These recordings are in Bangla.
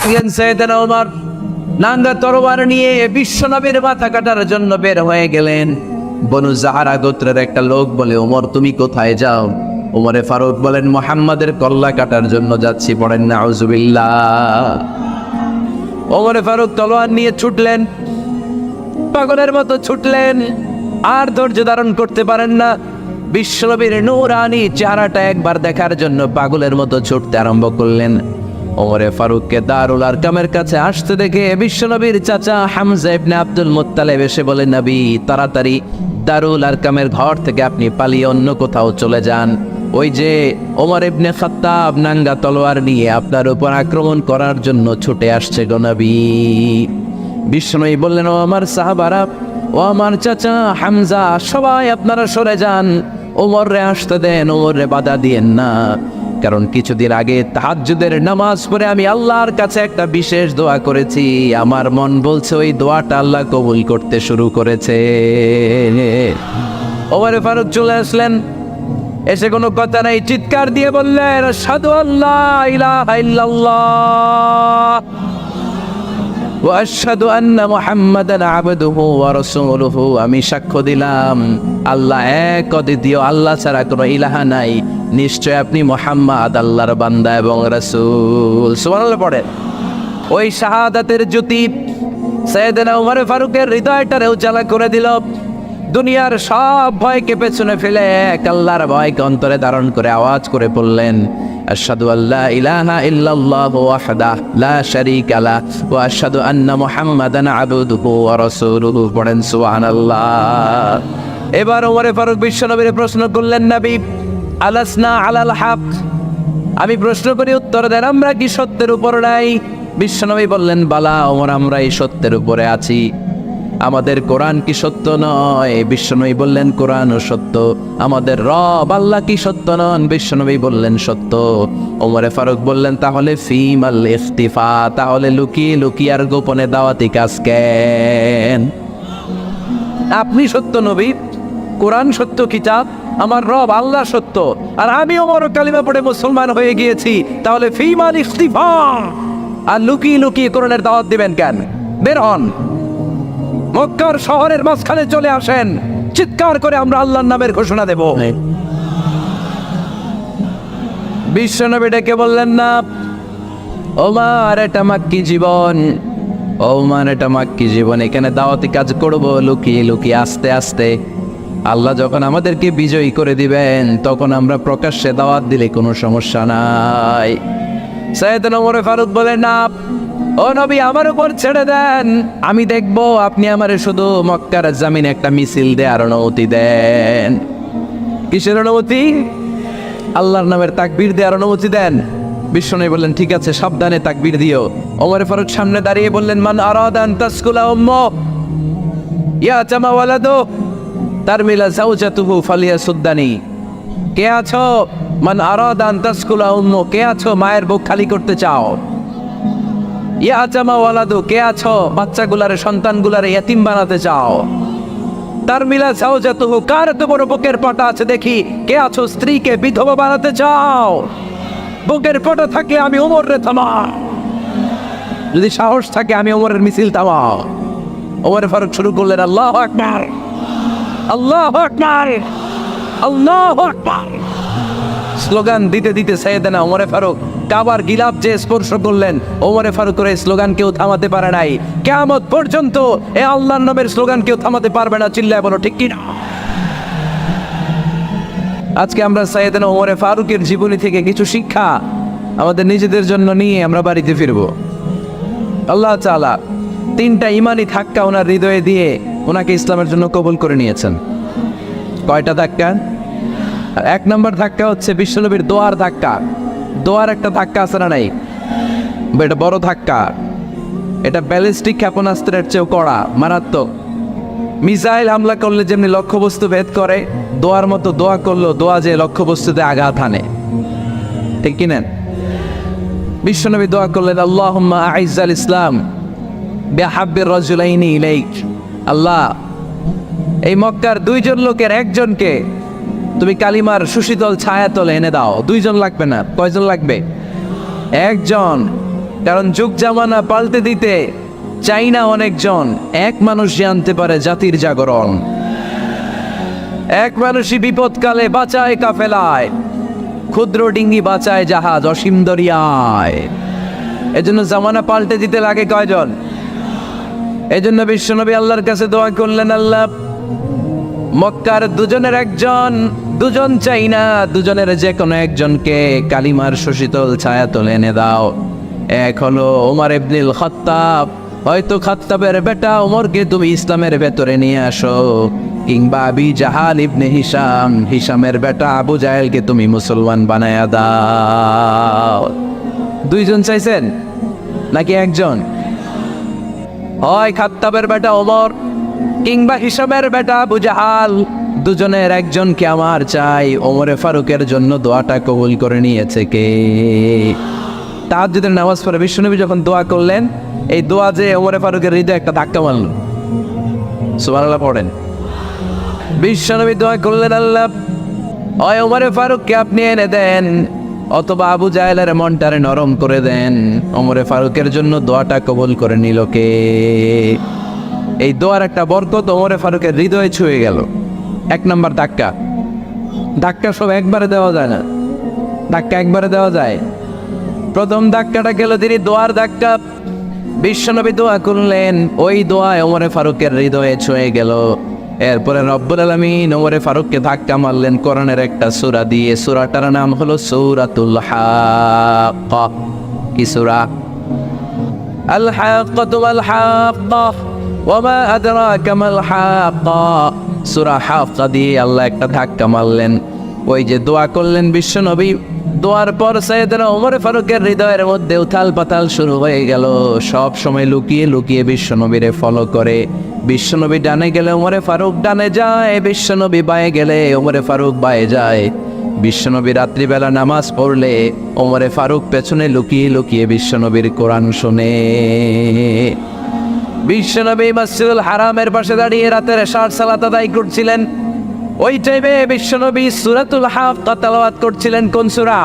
সাইয়েদনা ওমর নাঙ্গা তরবারি নিয়ে বিশ্বনবীর মাথা কাটার জন্য বের হয়ে গেলেন। বনু জাহারা গোত্রের একটা লোক বলে, ওমর তুমি কোথায় যাও? ওমরে ফারুক বলেন, মুহাম্মাদের কল্লা কাটার জন্য যাচ্ছি। পড়েন নাউজুবিল্লাহ। ওমরে ফারুক তলোয়ার নিয়ে ছুটলেন, পাগলের মতো ছুটলেন, আর ধৈর্য ধারণ করতে পারেন না। বিশ্বনবীর নূরানি চেহারাটা একবার দেখার জন্য পাগলের মতো ছুটতে আরম্ভ করলেন। ওমরে ফারুককে দারুল আরকামের কাছে আসতে দেখে বিশ্বনবীর চাচা হামজা ইবনে আব্দুল মুত্তালিব এসে বলে, নবী তাড়াতাড়ি দারুল আরকামের ঘর থেকে আপনি পালিয়ে অন্য কোথাও চলে যান। ওই যে ওমর ইবনে খাত্তাব নাঙ্গা তলোয়ার নিয়ে আপনার উপর আক্রমণ করার জন্য ছুটে আসছে গো নবী। বিশ্বনবী বললেন, ও আমার সাহাবারা, ও আমার চাচা হামজা, সবাই আপনারা সরে যান, ওমররে আসতে দেন, ওমররে বাধা দিয়েন না। কারণ কিছুদিন আগে তাহাজ্জুদের নামাজ পড়ে আমি আল্লাহর কাছে একটা বিশেষ দোয়া করেছি। আমার মন বলছে ওই দোয়াটা আল্লাহ কবুল করতে শুরু করেছে। ওমরে ফারুক চলে আসলেন, এসে কোনো কথা নাই, চিৎকার দিয়ে বললেন, আশহাদু আল্লা ইলাহা ইল্লাল্লাহ ওয়া আশহাদু আন্না মুহাম্মাদান আবদুহু ওয়া রাসূলুহু। আমি সাক্ষ্য দিলাম আল্লাহ এক, অদ্বিতীয়, আল্লাহ ছাড়া কোনো ইলাহা নাই, নিশ্চয় আপনি মুহাম্মদ আল্লাহর বান্দা এবং রাসূল। সুবহানাল্লাহ পড়েন। ওই শাহাদাতের জ্যোতি সাইয়েদনা ওমর ফারুকের হৃদয়টারে উজালা করে দিল। দুনিয়ার সব ভয়কে পেছনে ফেলে এক আল্লাহর ভয়কে অন্তরে ধারণ করে আওয়াজ করে বললেন, আশহাদু আল্লা ইলাহা ইল্লাল্লাহু ওয়াহদাহু লা শারীকা লাহু ওয়া আশহাদু আন্না মুহাম্মাদান আবদুহু ওয়া রাসূলুহু। পড়েন সুবহানাল্লাহ। এবার ওমরে ফারুক বিশ্বনবীর প্রশ্ন করলেন, নবী আলাসনা আলাল হক, আমি প্রশ্ন করি উত্তর দেন, আমরা কি সত্যের উপর নাই? বিশ্বনবী বললেন, বালা ওমর, আমরা এই সত্যের উপরে আছি। আমাদের কোরআন কি সত্য নয়? বিশ্বনবী বললেন, কোরআনও সত্য। আমাদের রব আল্লাহ কি সত্য নন? বিশ্বনবী বললেন, সত্য। ওমরে ফারুক বললেন, তাহলে ফিমাল ইখতিফা, তাহলে লুকিয়ে লুকিয়ে আর গোপনে দাওয়াতি কাজ কেন? আপনি সত্য নবী, কোরআন সত্য কিতাব, আমার রব আল্লাহ সত্য, আর আমি ওমর কালিমা পড়ে মুসলমান হয়ে গিয়েছি, তাহলে ফিমাল ইখতিফা, আর লুকিয়ে লুকিয়ে কোরআনের দাওয়াত দিবেন কেন? বের হন, মক্কার শহরের মাঝখানে চলে আসেন, চিৎকার করে আমরা আল্লাহর নামের ঘোষণা দেব। বিশ্বনবী ডেকে বললেন, না ওমর, এটা মাক্কি জীবন, ওমর এটা মাক্কি জীবন, এখানে দাওয়াতি কাজ করব লুকিয়ে লুকিয়ে, আস্তে আস্তে। আল্লাহ যখন আমাদেরকে বিজয়ী করে দিবেন তখন আমরা প্রকাশ্যে দাওয়াত দিলে কোনো সমস্যা নাই। সাইয়েদনা ওমর ফারুক বলেন, না ও নবী, আমার উপর ছেড়ে দেন, আমি দেখবো আপনি আমারে শুধু মক্কার জামিনে একটা মিছিল দেওয়ার অনুমতি দেন। কিসের অনুমতি? আল্লাহর নামের তাকবীর দেওয়ার অনুমতি দেন। বিশ্বনবী বললেন, ঠিক আছে, সাবধানে তাকবীর দিও। ওমর ফারুক সামনে দাঁড়িয়ে বললেন, মান আরাদা আন তাসকুলা উম্মু ইয়াতামা ওয়ালাদু তারমিলা যাওজাতুহু ফালিয়াসুদ্দানি। কে আছো? মান আরাদা আন তাসকুলা উম্মু, কে আছো মায়ের বুক খালি করতে চাও? ইয়াতামা ওয়ালাদু, কে আছো বাচ্চাগুলারে, সন্তানগুলারে ইতিম বানাতে চাও? তারমিলা যাওজাতুহু, কার এত বড় বুকের পাটা আছে দেখি, কে আছো স্ত্রীকে বিধবা বানাতে চাও? বুকের পাটা থাকলে আমি ওমরে থামাও, যদি সাহস থাকে আমি ওমরের মিছিল থামাও। ওমর ফারুক শুরু করলেন, আল্লাহু আকবার, আল্লাহু আকবার, আল্লাহু আকবার। স্লোগান দিতে দিতে সাইয়েদনা ওমর ফারুক কাবার গিলাফ যে স্পর্শ করলেন, ওমর ফারুকের এই স্লোগান কেউ থামাতে পারে নাই। কিয়ামত পর্যন্ত এই আল্লাহর নামের স্লোগান কেউ থামাতে পারবে না। চিল্লায় বলো ঠিক কি না? আজকে আমরা সাইয়েদনা ওমর ফারুকের জীবনী থেকে কিছু শিক্ষা আমাদের নিজেদের জন্য নিয়ে আমরা বাড়িতে ফিরবো। আল্লাহ তাআলা তিনটা ইমানি ধাক্কা ওনার হৃদয়ে দিয়ে ওনাকে ইসলামের জন্য কবুল করে নিয়েছেন। কয়টা ধাক্কা? এক নম্বর ধাক্কা হচ্ছে বিশ্বনবীর দোয়ার ধাক্কা। দোয়ার একটা ধাক্কা আছে না নাই? এটা বড় ধাক্কা, এটা ব্যালিস্টিক ক্ষেপণাস্ত্রের চেয়েও কড়া, মারাত্মক। মিসাইল হামলা করলে যেমনি লক্ষ্যবস্তু ভেদ করে, দোয়ার মতো দোয়া করলো দোয়া যে লক্ষ্যবস্তুতে আঘাত হানে, ঠিক কিনা? বিশ্বনবী দোয়া করলেন, আল্লাহুম্মা আইজ্জাল ইসলাম বিহাব্বির রাজুলাইনি ইলাইক। আল্লাহ, এই মক্কার দুইজন লোকের একজনকে তুমি কালিমার সুশীতল ছায়াতলে এনে দাও। দুইজন লাগবে না, কয়জন লাগবে? একজন। কারণ যুগ জামানা পাল্টে দিতে চাই না অনেকজন, এক মানুষ জানতে পারে জাতির জাগরণ। এক মানুষই বিপদকালে বাঁচায় কাফেলায়, ক্ষুদ্র ডিঙ্গি বাঁচায় জাহাজ অসীম দরিয়ায়। এজন্য জামানা পাল্টে দিতে লাগে কয়জন? এজন্য বিশ্বনবী আল্লাহর কাছে দোয়া করলেন, আল্লাহ মক্কার দুজনের একজন, দুজন চাই না, দুজনের যে কোনো একজনকে কালিমার শশীতল ছায়াতল এনে দাও। এক হলো ওমর ইবনুল খাত্তাব, হয়তো খাত্তাবের বেটা ওমরকে তুমি ইসলামের ভেতরে নিয়ে আসো, কিংবা আবি জাহাল ইবনে হিশাম, হিশামের বেটা আবু জাহেলকে তুমি মুসলমান বানায়া দাও। দুইজন চাইছেন নাকি একজন? হয় খাত্তাবের বেটা ওমর কিংবা হিশামের বেটা আবু জাহাল, দুজনের একজনকে আমার চাই। ওমরে ফারুকের জন্য দোয়াটা কবুল করে নিয়েছে কে? তাহাজ্জুদের নামাজ পড়ে বিশ্বনবী যখন দোয়া করলেন, এই দোয়া যে ওমরে ফারুকের হৃদয়ে একটা ধাক্কা মারল। সুবহানাল্লাহ পড়েন। বিশ্বনবী দোয়া করলেন, আল্লাহ হয় ওমরে ফারুককে আপনি এনে দেন, অথবা আবু জাহেলের মনটারে নরম করে দেন। ওমরে ফারুকের জন্য দোয়াটা কবুল করে নিল কে? এই দোয়ার একটা বরকত ওমরে ফারুকের হৃদয়ে ছুঁয়ে গেল। এক নাম্বার ধাক্কা। ধাক্কা সব একবারে দেওয়া যায় না, ধাক্কা একবারে দেওয়া যায়। প্রথম ধাক্কাটা গেল তিনি দোয়ার ধাক্কা। বিশ্বনবী দোয়া করলেন, ওই দোয়ায় ওমরে ফারুকের হৃদয়ে ছুঁয়ে গেল। এরপরে রব্বুল আলামিন ওমরে ফারুককে ধাক্কা মারলেন কোরআনের একটা সূরা দিয়ে। সূরাটার নাম হলো সূরাতুল হাক্কা। কি সূরা? আল হাক্কাতু ওয়াল হাক্কা ওয়া মা আদরাকা মাল হাক্কা। সূরা হাক্কা দিয়ে আল্লাহ একটা ধাক্কা মারলেন। ওই যে দোয়া করলেন বিশ্বনবী, দোয়ার পর সাইয়েদনা ওমর ফারুকের হৃদয়ের মধ্যে উথাল পাতাল শুরু হয়ে গেল। সব সময় লুকিয়ে লুকিয়ে বিশ্বনবীরে ফলো করে। বিশ্বনবী ডানে গেলে ওমরে ফারুক ডানে যায়, বিশ্বনবী বায়ে গেলে ওমরে ফারুক বায়ে যায়। বিশ্বনবী রাত্রিবেলা নামাজ পড়লে ওমরে ফারুক পেছনে লুকিয়ে লুকিয়ে বিশ্বনবীর কোরআন শুনে। বিশ্বনবী মসজিদুল হারামের পাশে দাঁড়িয়ে রাতের এশার সালাত আদায় করছিলেন। ওই টাইমে বিশ্বনবী সূরাতুল হাক্কা তেলাওয়াত করছিলেন। কোন সূরা?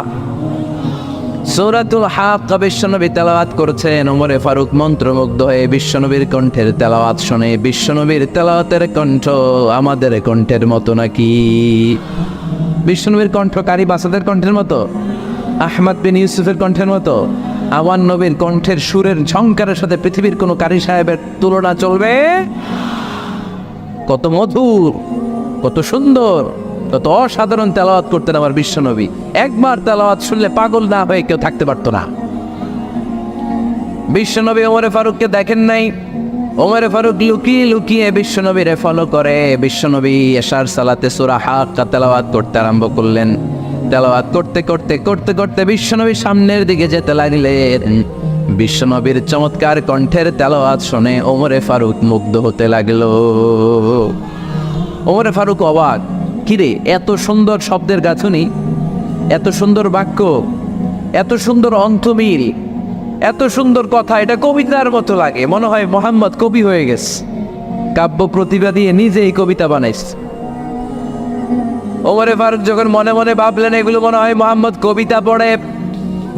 সূরাতুল হাক্কা বিশ্বনবী তেলাওয়াত করছেন। ওমরে ফারুক মন্ত্রমুগ্ধ হয়ে বিশ্বনবীর কণ্ঠের তেলাওয়াত শুনে। বিশ্বনবীর তেলাওয়াতের কণ্ঠ আমাদের কণ্ঠের মতো নাকি? বিশ্বনবীর কণ্ঠ কারি বাসাদের কণ্ঠের মতো? আহমদ বিন ইউসুফের কণ্ঠের মতো? আমার নবীর কণ্ঠের সুরের ঝংকারের সাথে পৃথিবীর কোনো কারি সাহেবের তুলনা চলবে? কত মধুর, কত সুন্দর, কত অসাধারণ তেলাওয়াত করতেন আমার বিশ্বনবী। একবার তেলাওয়াত শুনলে পাগল না হয়ে কেউ থাকতে পারতো না। বিশ্বনবী ওমরে ফারুককে দেখেন নাই। ওমরে ফারুক লুকিয়ে লুকিয়ে বিশ্বনবীরে ফলো করে। বিশ্বনবী এশার সালাতে সূরা হাক্কা তেলাওয়াত করতে আরম্ভ করলেন। তেলাওয়াত করতে করতে করতে করতে বিশ্বনবী সামনের দিকে যেতে লাগলেন। বিশ্বনবীর চমৎকার কণ্ঠের তেলাওয়াত শুনে ওমরে ফারুক মুগ্ধ হতে লাগলো। ওমরে ফারুক অবাক, কিরে এত সুন্দর শব্দের গাঁথুনি, এত সুন্দর বাক্য, এত সুন্দর অন্তমিল, এত সুন্দর কথা, এটা কবিতার মতো লাগে। মনে হয় মোহাম্মদ কবি হয়ে গেছে, কাব্য প্রতিভা দিয়ে নিজেই কবিতা বানাইছে। ওমরে ফারুক যখন মনে মনে ভাবলেন এগুলো মনে হয় মোহাম্মদ কবিতা পড়ে,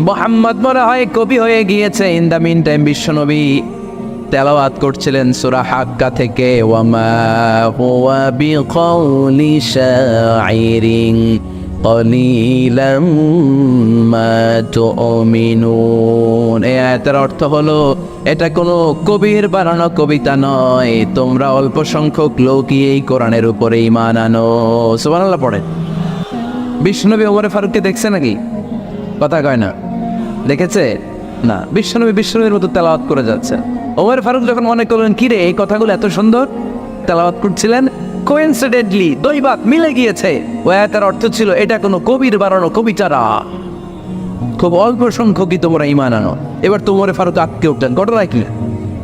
মোহাম্মদ মনে হয় কবি হয়ে গিয়েছে। ইন দ্য মিন টাইম বিশ্বনবী তেলাওয়াত করছিলেন সূরা হাক্কা থেকে, ওয়ামা হুয়া বিকাউলি শাইরিন কলিলাম মা তুমিনুন। এই আয়াতের অর্থ হলো এটা কোনো কবির বানানো কবিতা নয়, তোমরা অল্প সংখ্যক লোকই এই কোরআনের উপরে ঈমান আনো। সুবহানাল্লাহ পড়ে। বিশ্বনবী ওমরে ফারুককে দেখছে নাকি? কথা কয় না, দেখেছে না? বিশ্বনবীর মতো তেলাওয়াত করে যাচ্ছে। ওমর ফারুক যখন মনে করলেন কিরে এই কথাগুলো এত সুন্দর, তেলাওয়াত করছিলেন, কোইন্সিডেন্টলি দৈবাত মিলে গিয়েছে। ও আয়াতের অর্থ ছিল এটা কোনো কবির বানানো কবিতা না, খুব অল্প সংখ্যকই তোমরা ঈমান আনো। এবার তো ওমর ফারুক আটকে উঠলেন। ঘটনা কি?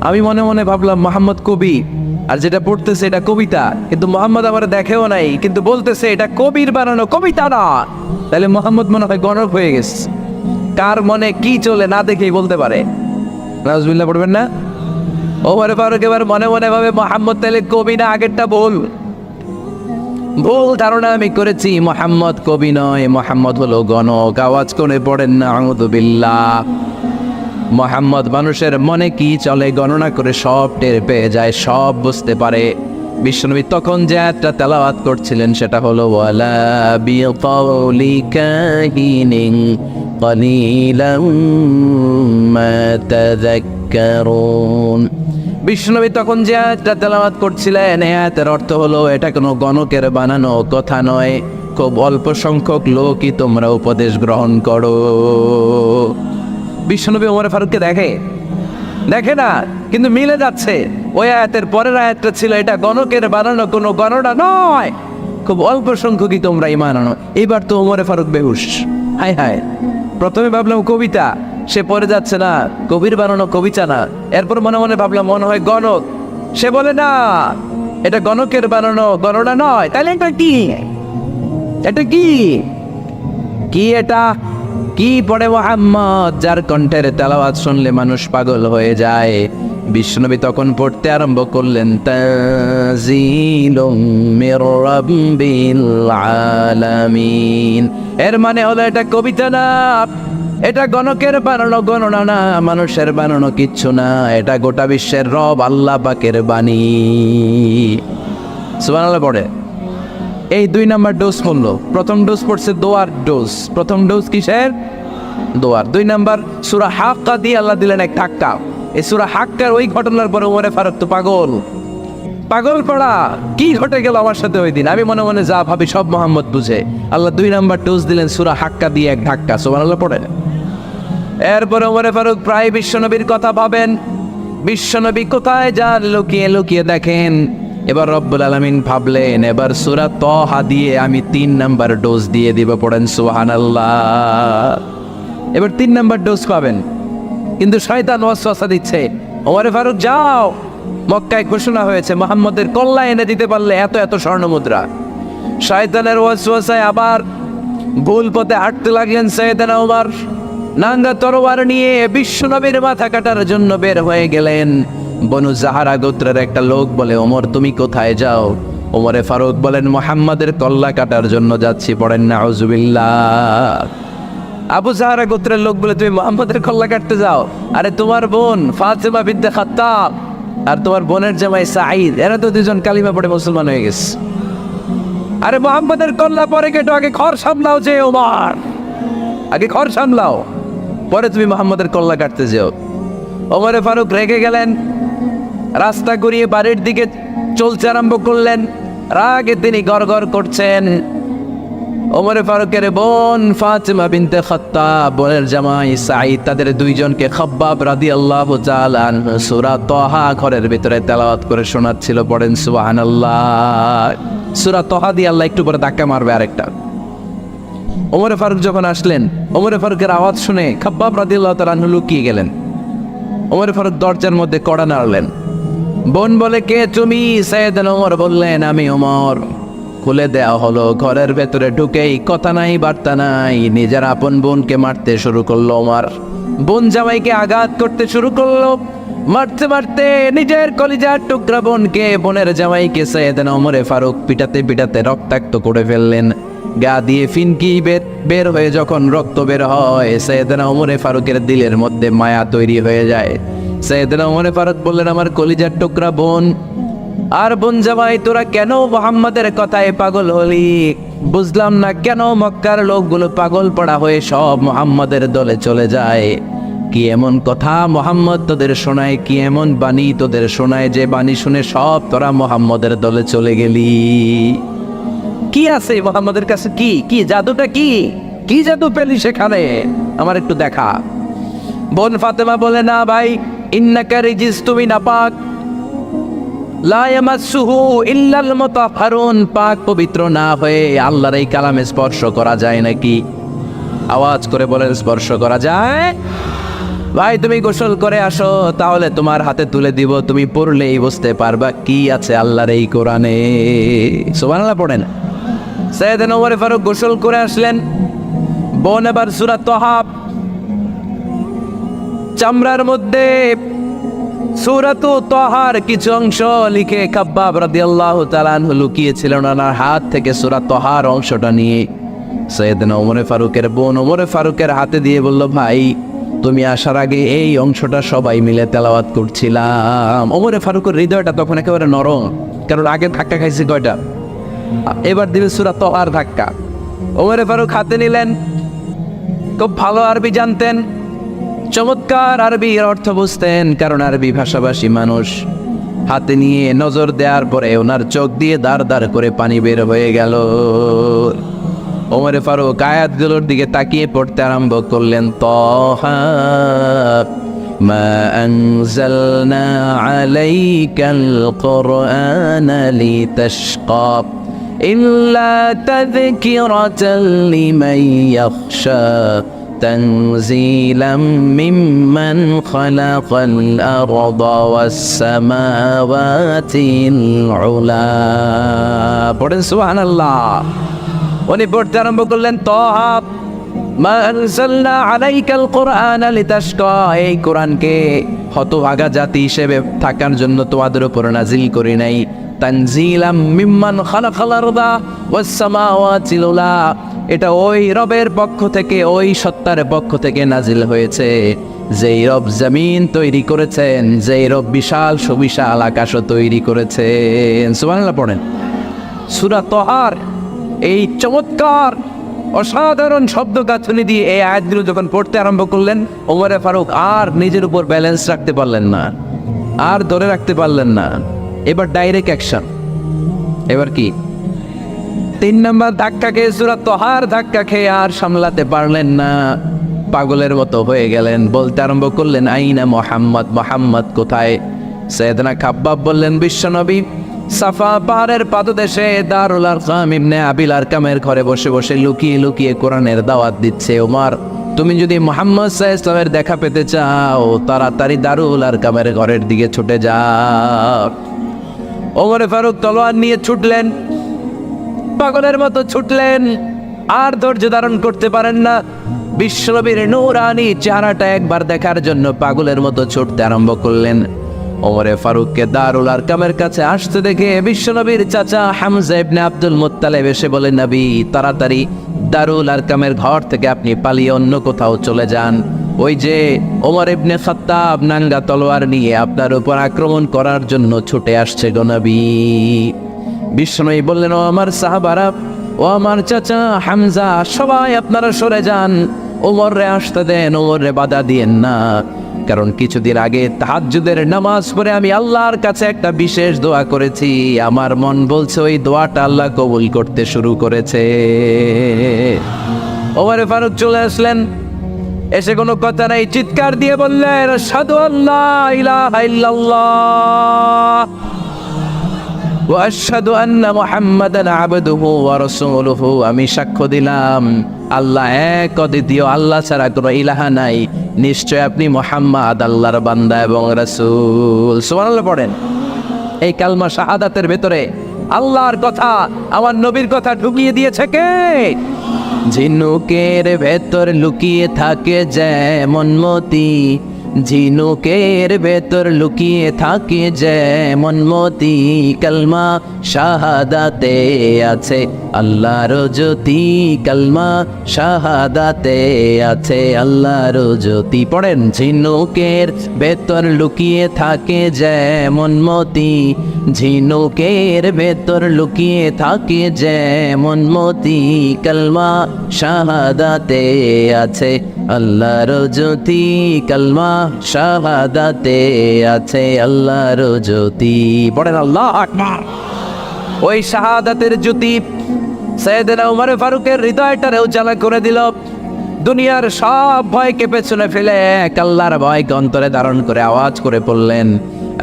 আমি মনে মনে ভাবলাম মোহাম্মদ কবি, আর যেটা পড়তেছে এটা কবিতা, কিন্তু মোহাম্মদ আমার দেখেও নাই, কিন্তু বলতেছে এটা কবির বানানো কবিতা না। তাহলে মোহাম্মদ মনে হয় গণক হয়ে গেছে। কার মনে কি চলে না দেখেই বলতে পারে। নাউজুবিল্লাহ পড়বেন না? ওমর ফারুক এবার মনে মনে ভাবে মোহাম্মদ তাহলে কবি না, আগেরটা ভুল ধারণা আমি করেছি। মোহাম্মদ কবি নয়, মোহাম্মদ হলো গণক। আওয়াজ করে পড়েন না আউযু বিল্লাহ। মোহাম্মদ মানুষের মনে কি চলে গণনা করে সব টের পেয়ে যায়, সব বুঝতে পারে। বিশ্বনবী তখন যে আয়াতটা তেলাওয়াত করছিলেন সেটা হলো ওয়ালা বিকাউলি কাহিনিন কালিলাম মা তাযাক্কারুন। বিশ্বনবী তখন যে আয়াতটা তেলাওয়াত করছিলেন এই আয়াতের অর্থ হলো এটা কোনো গণকের বানানো কথা নয়, খুব অল্প সংখ্যক লোকই তোমরা উপদেশ গ্রহণ করো। বিশ্বনবী ওমর ফারুককে দেখে না, কিন্তু মিলে যাচ্ছে। ওই আয়াতের পরের আয়াতটা ছিল এটা গণকের বানানো কোনো গণনা নয়, খুব অল্প সংখ্যকই তোমরা ঈমান আনো। এবার তো ওমর ফারুক বেহুশ। হায় হায়, প্রথমে ভাবলাম কবিতা, সে পড়ে যাচ্ছে না কবির বানানো কবিতা না। এরপর মনে মনে ভাবলাম মনে হয় গণক, সে বলে না এটা গণকের বানানো গণনা নয়। তাহলে এটা কি? এটা কি কি এটা কি পড়ে মুহাম্মদ, যার কণ্ঠের তেলাওয়াত শুনলে মানুষ পাগল হয়ে যায়। বিশ্বনবী তখন পড়তে আরম্ভ করলেন তানজিলুম মির রাব্বিল আলামিন। এর মানে হলো এটা কবিতা না, এটা গণকের বানানো গণনা না, মানুষের বানানো কিচ্ছু না, এটা গোটা বিশ্বের রব আল্লাহ পাকের বাণী। সুবহানাল্লাহ পড়ে এই 2 নাম্বার ডোজ পড়লো। প্রথম ডোজ পড়ছে দোয়ার ডোজ। প্রথম ডোজ কিসের? দোয়ার। 2 নাম্বার সূরা হাক্কা দিয়ে আল্লাহ দিলেন এক ধাক্কা। এই সূরা হাক্কার ওই ঘটনার পরে ওমর ফারুক তো পাগল পড়া, কি ঘটে গেল আমার সাথে ওই দিন। আমি মনে মনে যা ভাবি সব মোহাম্মদ বুঝে। আল্লাহ 2 নাম্বার ডোজ দিলেন সূরা হাক্কা দিয়ে এক ধাক্কা। সুবহানাল্লাহ পড়ে। এরপরে ওমর ফারুক প্রায় বিশ্বনবীর কথা ভাবেন, বিশ্বনবী কোথায় যান লুকিয়ে লুকিয়ে দেখেন। এবার রব্বুল আলামিন ভাবলেন এবার সূরা তাহা দিয়ে আমি 3 নাম্বার ডোজ দিয়ে দিব। পড়েন সুবহানাল্লাহ। এবার 3 নাম্বার ডোজ পাবেন, কিন্তু শয়তান ওয়াসওয়াসা দিচ্ছে, ওমর ফারুক যাও, মক্কায় ঘোষণা হয়েছে মুহাম্মদের কল্লা এনে দিতে পারলে এত এত স্বর্ণ মুদ্রা। শয়তানের ওয়াসওয়াসায় আবার ভুল পথে হাঁটতে লাগলেন সাইয়েদনা ওমর। নাঙ্গা তরোয়ার নিয়ে বিশ্বনবীর মাথা কাটার জন্য বের হয়ে গেলেন। বনু জাহারা গোত্রের একটা লোক বলে ওমর তুমি কোথায় যাও? ওমরে ফারুক বলেন মুহাম্মাদের কল্লা কাটার জন্য যাচ্ছি। পড়েন নাউজুবিল্লাহ। আবু জাহারা গোত্রের লোক বলে তুমি মুহাম্মাদের কল্লা কাটতে যাও? আরে তোমার বোন ফাতেমা বিনতে খাত্তাব আর তোমার বোনের জামাই সাঈদ, এরা তো 2জন কালিমা পড়ে মুসলমান হয়ে গেছে। আরে মুহাম্মাদের কল্লা পরে কেটো, আগে ঘর সামলাও। যে ওমর আগে ঘর সামলাও, পরে তুমি মুহাম্মাদের কল্লা কাটতে যাও। ওমরে ফারুক রেগে গেলেন, রাস্তা ঘুরিয়ে বাড়ির দিকে চলতে আরম্ভ করলেন। রাগে তিনি গড়গড় করছেন। ওমরে ফারুকের বোন ফাতেমা বিনতে খাত্তাব, বোনের জামাই সাঈদ, তাদের 2 জনকে খাব্বাব রাদিয়াল্লাহু তাআলা আনহু সূরা তাহা ঘরের ভিতরে তেলাওয়াত করে শোনাচ্ছিল। পড়েন সুবহানাল্লাহ। সূরা তাহা দিয়ে আল্লাহ একটু পরে ধাক্কা মারবে আরেকটা। ওমরে ফারুক যখন আসলেন, ওমরে ফারুকের আওয়াজ শুনে খাব্বাব রাদিয়াল্লাহু তাআলা আনহু লুকিয়ে গেলেন। ওমরে ফারুক দরজার মধ্যে কড়া নাড়লেন। বোন বলে কে তুমি? সাইয়েদনা ওমর বললেন আমি ওমর। খুলে দেওয়া হলো। ঘরের ভেতরে ঢুকেই কথা নাই বার্তা নাই, নিজের আপন বোনকে মারতে শুরু করলো ওমর। বোন জামাইকে আঘাত করতে শুরু করলো। মারতে মারতে নিজের কলিজার টুকরা বোনকে, বোনের জামাইকে সাইয়েদনা ওমরে ফারুক পিটাতে পিটাতে রক্তাক্ত করে ফেললেন। গা দিয়ে ফিনকি বের হয়ে যখন রক্ত বের হয়, সাইয়েদনা ওমরে ফারুকের দিলের মধ্যে মায়া তৈরি হয়ে যায়। সাইয়েদনা ওমরে ফারুক বললেন আমার কলিজার টুকরা বোন আর বোন জামাই, তোরা কেন মুহাম্মাদের কথায় পাগল হলি? বুঝলাম না কেন মক্কার লোকগুলো পাগল পড়া হয়ে সব মুহাম্মাদের দলে চলে যায়। কি এমন কথা মুহাম্মদ তোদের শোনায়, কি এমন বাণী তোদের শোনায় যে বাণী শুনে সব তোরা মুহাম্মাদের দলে চলে গেলি? কি আছে মুহাম্মাদের কাছে? কি জাদুটা? কি জাদু পেলি সেখানে? আমার একটু দেখা। বোন ফাতেমা বলে না ভাই, ইন্নাকা রিজিস, তুমি নাপাক। লা ইয়ামাসসুহু ইল্লাল মুতাহহারুন, পাক পবিত্র না হয়ে আল্লাহর এই কালামে স্পর্শ করা যায় নাকি? আওয়াজ করে বলেন স্পর্শ করা যায়? ভাই তুমি গোসল করে আসো, তাহলে তোমার হাতে তুলে দিব, তুমি পড়লেই বুঝতে পারবা কি আছে আল্লাহর এই কোরআনে। সুবহানাল্লাহ পড়েন। সাইয়েদনা ওমর ফারুক গোসল করে আসলেন। বোন এবার সূরা তাহা চামড়ার মধ্যে সূরাতু তাহার কিছু অংশ লিখে খাব্বাব রাদিয়াল্লাহু তাআলা আনহু লুকিয়েছিলেন ওনার হাত থেকে। সূরা তাহার অংশটা নিয়ে সাইয়েদনা ওমর ফারুকের বোন ওমর ফারুকের হাতে দিয়ে বলল ভাই তুমি আসার আগে এই অংশটা সবাই মিলে তেলাওয়াত করছিলাম। ওমরে ফারুকের হৃদয়টা তখন একেবারে নরম, কারণ আগে ধাক্কা খাইছে কয়টা, এবার দিবে সূরা তহার ধাক্কা। ওমরে ফারুক হাতে নিলেন, খুব ভালো আরবি জানতেন, চমৎকার আরবির অর্থ বুঝতেন, কারণ আরবি ভাষাভাষী মানুষ। হাতে নিয়ে নজর দেওয়ার পরে ওনার চোখ দিয়ে দাঁড় দাঁড় করে পানি বের হয়ে গেল। ওমরে ফারুক আয়াতগুলোর দিকে তাকিয়ে পড়তে আরম্ভ করলেন, তহা মা আনজালনা আলাইকাল কুরআনা লিতাশকা ইল্লা তাযকিরাতাল লিমান ইয়াখশা تنزيلا ممن خلق الأرض والسماوات العلا পড়েন সুবহানাল্লাহ। উনি পড়তে আরম্ভ করলেন, তহা মা আনজালনা আলাইকাল কুরআনা লিতাশকা, এই কোরআনকে হতভাগা জাতি হিসেবে থাকার জন্য তোমাদের উপর নাজিল করি নাই। তানজিলাম মিম্মান খালাকাল আরদা ওয়াস সামাওয়াতিল উলা, এটা ওই রবের পক্ষ থেকে, ওই সত্তার পক্ষ থেকে নাজিল হয়েছে, যেই রব জমিন তৈরি করেছেন, যেই রব বিশাল সুবিশাল আকাশও তৈরি করেছেন। সুবহানাল্লাহ পড়েন। সূরা তহার এই চমৎকার অসাধারণ শব্দ গাঁথনি দিয়ে এই আয়াতগুলো যখন পড়তে আরম্ভ করলেন, ওমরে ফারুক আর নিজের উপর ব্যালেন্স রাখতে পারলেন না, আর ধরে রাখতে পারলেন না। এবার ডাইরেক্ট অ্যাকশন। এবার কি 3 নম্বর ধাক্কা খেয়ে, সূরা তহার ধাক্কা খেয়ে আর সামলাতে পারলেন না, পাগলের মতো হয়ে গেলেন। বলতে আরম্ভ করলেন, আইনা মুহাম্মদ, মুহাম্মদ কোথায়? সাইয়েদনা খাব্বাব বললেন, বিশ্বনবী সাফা পাহাড়ের পাদদেশে দারুল আরকাম ইবনে আবিল আরকামের ঘরে বসে বসে লুকিয়ে লুকিয়ে কোরআনের দাওয়াত দিচ্ছে। ওমর, তুমি যদি মুহাম্মদ সাল্লাল্লাহু আলাইহি ওয়াসাল্লামের দেখা পেতে চাও, তাড়াতাড়ি দারুল আরকামের ঘরের দিকে ছুটে যাও। ওমরে ফারুক তলোয়ার নিয়ে ছুটলেন, পাগলের মতো ছুটলেন, আর ধৈর্য ধারণ করতে পারেন না। বিশ্বনবীর নূরানি চেহারাটা একবার দেখার জন্য পাগলের মতো ছুটতে আরম্ভ করলেন। ওমরে ফারুককে দারুল আরকামের কাছে আসতে দেখে বিশ্বনবীর চাচা হামজা ইবনে আব্দুল মুত্তালিব এসে বলেন, নবী তাড়াতাড়ি দারুল আরকামের ঘর থেকে আপনি পালিয়ে অন্য কোথাও চলে যান। ওই যে ওমর ইবনে খাত্তাব নাঙ্গা তলোয়ার নিয়ে আপনার উপর আক্রমণ করার জন্য ছুটে আসছে গো নবী। বিশ্বনবী বললেন, ও আমার সাহাবারা, ও আমার চাচা হামজা, সবাই আপনারা সরে যান, ওমরে আসতে দেন, ওমরে বাধা দিয়েন না। কারণ কিছুদিন আগে তাহাজ্জুদের নামাজ পড়ে আমি আল্লাহর কাছে একটা বিশেষ দোয়া করেছি, আমার মন বলছে ওই দোয়াটা আল্লাহ কবুল করতে শুরু করেছে। ওমরে ফারুক চলে আসলেন, এসে কোনো কথা নাই, চিৎকার দিয়ে বললেন, আশহাদু আল্লা ইলাহা ইল্লাল্লাহ ওয়া আশহাদু আন্না মুহাম্মাদান আবদুহু ওয়া রাসূলুহু, আমি সাক্ষ্য দিলাম আল্লাহ এক, অদ্বিতীয়, আল্লাহ ছাড়া কোনো ইলাহা নাই, নিশ্চয় আপনি মুহাম্মদ আল্লাহর বান্দা এবং রাসূল। সুবহানাল্লাহ পড়েন। এই কালমা শাহাদাতের ভেতরে আল্লাহর কথা, আমার নবীর কথা ঢুকিয়ে দিয়েছে কে? ঝিনুকের ভেতর লুকিয়ে থাকে যেমন মতি, ঝিনুকের ভেতর লুকিয়ে থাকে যেমন মতি, কালমা শাহাদাতে আছে আল্লাহর জ্যোতি, কালমা শাহাদাতে আছে আল্লাহর জ্যোতি। পড়েন, ঝিনুকের ভেতর লুকিয়ে থাকে যেমন মতি, ঝিনুকের ভেতর লুকিয়ে থাকে যেমন মতি, কালমা শাহাদাতে আছে আল্লাহর জ্যোতি, কালমা শাহাদাতে আছে আল্লাহর জ্যোতি। পড়েন আল্লাহু আকবার। ওই শাহাদাতের জ্যোতি সাইয়েদনা ওমর ফারুকের হৃদয়টারে উজালা করে দিল। দুনিয়ার সব ভয়কে পেছনে ফেলে এক আল্লাহর ভয়কে অন্তরে ধারণ করে আওয়াজ করে পড়লেন,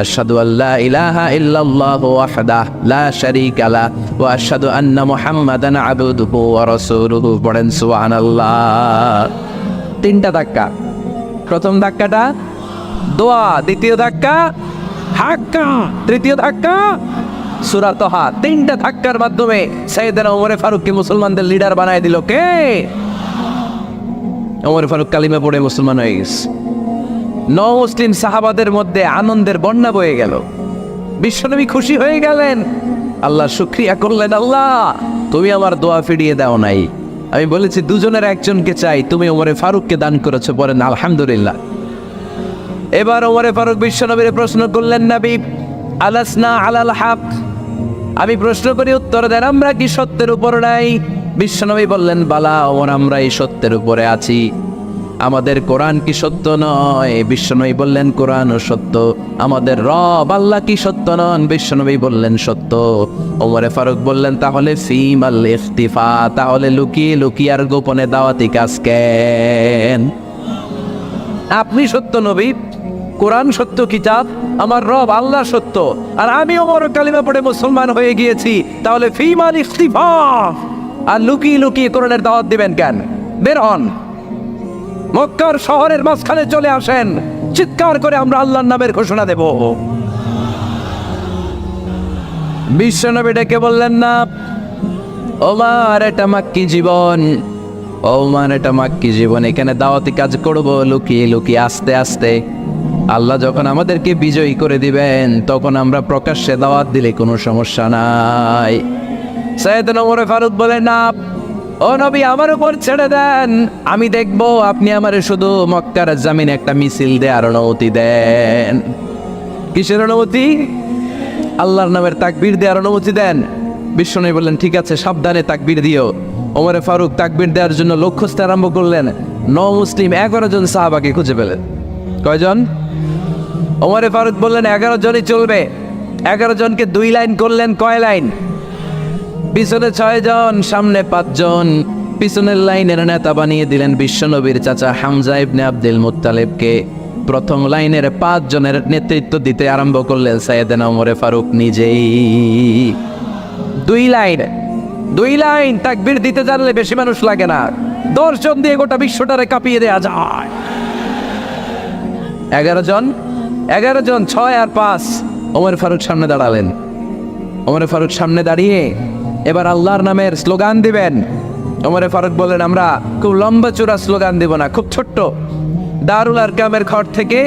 আশহাদু আল্লা ইলাহা ইল্লাল্লাহু ওয়াহদাহু লা শারীকা লাহু ওয়া আশহাদু আন্না মুহাম্মাদান আবদুহু ওয়া রাসূলুহু। পড়েন সুবহানাল্লাহ। 3টা ধাক্কা। প্রথম ধাক্কাটা দোয়া, দ্বিতীয় ধাক্কা হাক্কা, তৃতীয় ধাক্কা সূরা তহা। 3টা ধাক্কার মাধ্যমে সাইয়েদনা ওমর ফারুককে মুসলমানদের লিডার বানায় দিল কে? ওমর ফারুক কালিমা পড়ে মুসলমান হয়ে গেছে। মুসলিম সাহাবাদের মধ্যে আনন্দের বন্যা বয়ে গেল। বিশ্বনবী খুশি হয়ে গেলেন, আল্লাহ শুকরিয়া করলেন, আল্লাহ তুমি আমার দোয়া ফিরিয়ে দাও নাই, আমি বলেছি দুজনের একজনকে চাই, তুমি ওমরে ফারুককে দান করেছো, বলেন আলহামদুলিল্লাহ। এবার ওমরে ফারুক বিশ্বনবীর প্রশ্ন করলেন, নবী আলাসনা আলাল হক, আমি প্রশ্ন করি উত্তর দেন, আমরা কি সত্যের উপর নাই? বিশ্বনবী বললেন, বালা ওমর, আমরা এই সত্যের উপরে আছি। আমাদের কোরআন কি সত্য নয়? বিশ্বনবী বললেন, কোরআনও সত্য। আমাদের রব আল্লাহ কি সত্য নন? বিশ্বনবী বললেন, সত্য। ওমরে ফারুক বললেন, তাহলে ফিমাল ইখতিফা, তাহলে লুকিয়ে লুকিয়ে আর গোপনে দাওয়াতি কাজ কেন? আপনি সত্য নবী, কোরআন সত্য কিতাব, আমার রব আল্লাহ সত্য, আর আমি ওমর কালিমা পড়ে মুসলমান হয়ে গিয়েছি, তাহলে ফিমাল ইখতিফা, আর লুকিয়ে লুকিয়ে কোরআনের দাওয়াত দিবেন কেন? বের হন, মক্কার শহরের মাঝখানে চলে আসেন, চিৎকার করে আমরা আল্লাহর নামের ঘোষণা দেব। বিশ্বনবী ডেকে বললেন, না ওমর, এটা মাক্কি জীবন, ওমর এটা মাক্কি জীবন, এখানে দাওয়াতি কাজ করব লুকিয়ে লুকিয়ে আস্তে আস্তে। আল্লাহ যখন আমাদেরকে বিজয়ী করে দিবেন তখন আমরা প্রকাশ্যে দাওয়াত দিলে কোনো সমস্যা নাই। সাইয়েদনা ওমর ফারুক বলেন, না ও নবী, আমার উপর ছেড়ে দেন, আমি দেখব আপনি আমারে শুধু মক্কার জামিনে একটা মিছিল দেওয়ার অনুমতি দেন। কিসের অনুমতি? আল্লাহর নামের তাকবীর দেওয়ার অনুমতি দেন। বিশ্বনবী বললেন, ঠিক আছে, সাবধানে তাকবীর দিও। ওমরে ফারুক তাকবীর দেওয়ার জন্য লক্ষ্য খুঁজতে আরম্ভ করলেন। মুসলিম 11 জন সাহাবাকে খুঁজে পেলেন। কয়জন? ওমরে ফারুক বললেন, 11 জনই চলবে। 11 জনকে 2 লাইন করলেন। কয় লাইন? পিছনে 6 জন, সামনে 5 জন। পিছনের লাইনের নেতা বানিয়ে দিলেন বিশ্বনবীর চাচা হামজা ইবনে আব্দুল মুত্তালিবকে। প্রথম লাইনের 5 জনের নেতৃত্ব দিতে আরম্ভ করলেন সাইয়েদনা ওমরে ফারুক নিজেই। 2 লাইন তাকবীর দিতে জানলে বেশি মানুষ লাগে না, 10 জন দিয়ে গোটা বিশ্বটারে কাঁপিয়ে দেওয়া যায়। 11 জন, 6 আর 5। ওমর ফারুক সামনে দাঁড়ালেন। ওমর ফারুক সামনে দাঁড়িয়ে এবার আল্লাহর নামের স্লোগান দিবেন। ওমর ফারুক বললেন, আমরা খুব লম্বা চূড়া স্লোগান দেব না, খুব ছোট্ট, দারুল আরকামের ঘর থেকে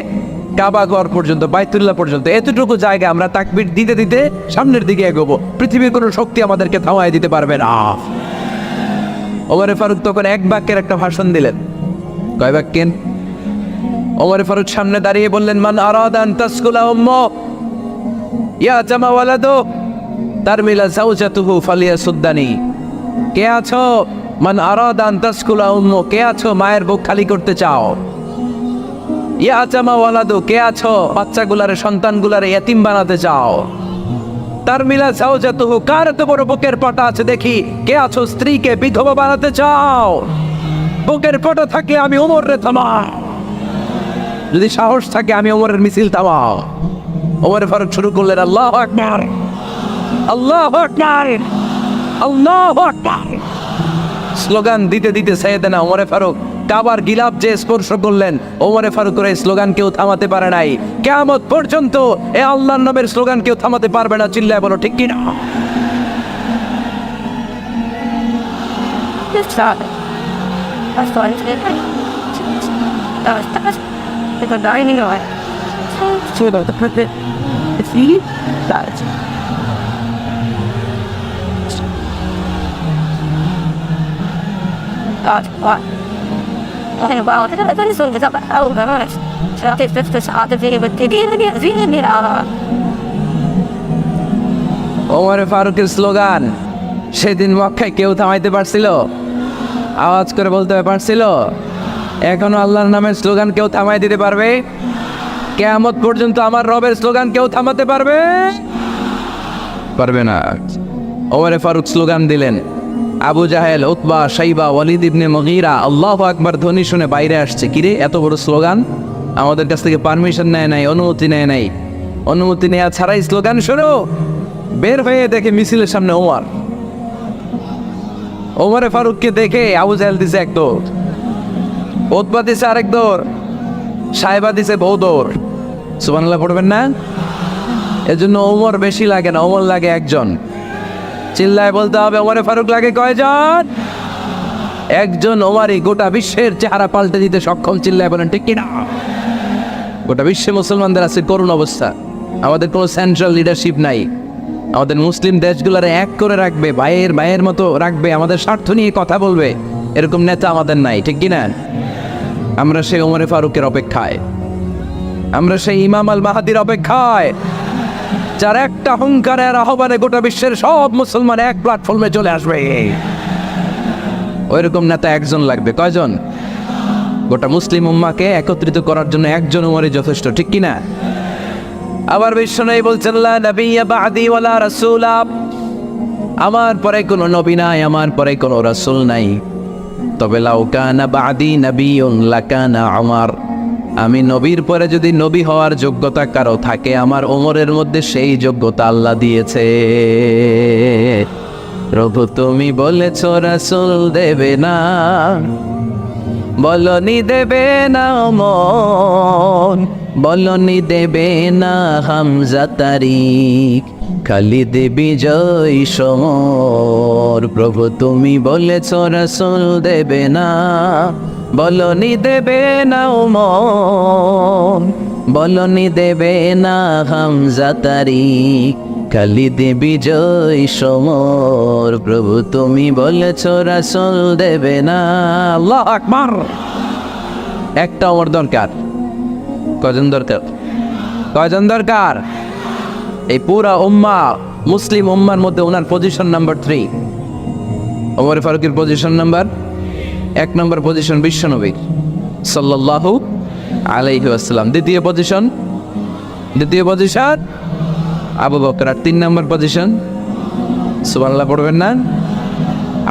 কাবা ঘর পর্যন্ত, বাইতুল্লাহ পর্যন্ত, এতটুকু জায়গা আমরা তাকবীর দিতে দিতে সামনের দিকে এগোবো, পৃথিবীর কোনো শক্তি আমাদেরকে থামায় দিতে পারবে না। ওমর ফারুক তখন 1 বাক্যের একটা ভাষণ দিলেন। কয় বাক্যের? ওমর ফারুক সামনে দাঁড়িয়ে বললেন, মান আরাদা আন তাসকুলা উম্মু ইয়া জামা ওয়ালাদু তারমিলা যাওজাতুহু ফালিয়াসুদ্দানি। কে আছো? মান আরাদা আন তাসকুলা উম্মু, কে আছো মায়ের বুক খালি করতে চাও? ইয়া জামা ওয়ালাদু, কে আছো বাচ্চাগুলারে, সন্তানগুলারে ইতিম বানাতে চাও? তারমিলা যাওজাতুহু, কার এত বড় বুকের পাটা আছে দেখি, কে আছো স্ত্রীকে বিধবা বানাতে চাও? বুকের পাটা থাকে আমি ওমর রে থামাও, যদি সাহস থাকে আমি ওমরের মিছিল থামাও। ওমর ফারুক শুরু করলেন, আল্লাহু আকবার, আল্লাহু আকবার, আল্লাহু আকবার। স্লোগান দিতে দিতে সাইয়েদনা ওমর ফারুক কাবার গিলাফ যে স্পর্শ করলেন, ওমর ফারুকের এই স্লোগান কেউ থামাতে পারে নাই। কিয়ামত পর্যন্ত এই আল্লাহর নামের স্লোগান কেউ থামাতে পারবে না। চিল্লায় বলো ঠিক কি না? Because I know it. So the person is he that. God, what? I know about it. I thought it was about how much. So I think this other day, but they didn't get out. Omar ফারুকের স্লোগান সেদিন মক্কায় কেউ থামাইতে পারছিল? আওয়াজ করে বলতে পারছিল? এখনো আল্লাহর নামের স্লোগান কেউ থামাই দিতে পারবে? কিয়ামত পর্যন্ত আমার রবের স্লোগান কেউ থামাতে পারবে? পারবে না। ওমর ফারুক স্লোগান দিলেন। আবু জাহেল, উতবা, শাইবা, ওয়ালিদ ইবনে মুগীরা আল্লাহু আকবার ধ্বনি শুনে বাইরে আসছে। কিরে এত বড় স্লোগান? আমাদের কাছ থেকে পারমিশন নেয় নাই, অনুমতি নেয় নাই। অনুমতি নেওয়া ছাড়াই স্লোগান শুরু। বের হয়ে দেখে মিছিলের সামনে ওমর। ওমর ফারুককে দেখে আবু জাহেল দিছে এক দৌড়, উতবা দিছে আরেক দৌড়, সাইবা দিছে বহু দৌড়। সুবহানাল্লাহ পড়বেন না? এজন্য ওমর বেশি লাগে না, ওমর লাগে একজন। চিল্লায় বলতে হবে, ওমরে ফারুক লাগে কয়জন? একজন। ওমরই গোটা বিশ্বের চেহারা পাল্টে দিতে সক্ষম। চিল্লায় বলেন ঠিক কিনা? গোটা বিশ্বে মুসলমানদের আছে করুণ অবস্থা। আমাদের কোনো সেন্ট্রাল লিডারশিপ নাই, আমাদের মুসলিম দেশগুলোর এক করে রাখবে, ভাইয়ের মতো রাখবে, আমাদের স্বার্থ নিয়ে কথা বলবে, এরকম নেতা আমাদের নাই, ঠিক কিনা? আমরা সেই ওমরে ফারুকের অপেক্ষায়, আমরা সেই ইমাম আল মাহাদির অপেক্ষায়, যার একটা হুঙ্কারের আহ্বানে গোটা বিশ্বের সব মুসলমান এক প্ল্যাটফর্মে চলে আসবে। ওইরকম নেতা একজন লাগবে। কয়জন? গোটা মুসলিম উম্মাকে একত্রিত করার জন্য একজন উমরই যথেষ্ট, ঠিক কিনা? আবার বিশ্বনবী বলছেন, লা নাবিয়্যা বা'দি ওয়ালা রাসূলা, আমার পরে কোনো নবী নাই, আমার পরে কোনো রাসূল নাই, তবে লাউ কানা বা'দি নাবিয়্যুন লাকানা উমর, আমি নবীর পরে যদি নবী হওয়ার যোগ্যতা কারো থাকে, আমার ওমরের মধ্যে সেই যোগ্যতা আল্লাহ দিয়েছে। প্রভু তুমি বলেছ রাসূল দেবে না, বলনি দেবে না ওমর, বলনি দেবে না হামজা তারিক, খালিদ বিজয় সমর। প্রভু তুমি বলেছ রাসূল দেবে না, বলনি দেবে না ওমর, বলনি দেবে না হামজা তারিক, খালিদ বিজয় সমর। প্রভু তুমি বলেছ রাসূল দেবে না। আল্লাহু আকবার। একটা ওমর দরকার। কয়জন দরকার? কয়জন দরকার? এই পুরা উম্মাহ, মুসলিম উম্মার মধ্যে ওনার পজিশন নাম্বার 3। ওমর ফারুকের পজিশন নাম্বার 1 নম্বর পজিশন বিশ্বনবী সাল্লাল্লাহু আলাইহি ওয়াসাল্লাম। দ্বিতীয় পজিশন আবু বকর। আর 3 নম্বর পজিশন, সুবহানাল্লাহ পড়বেন না?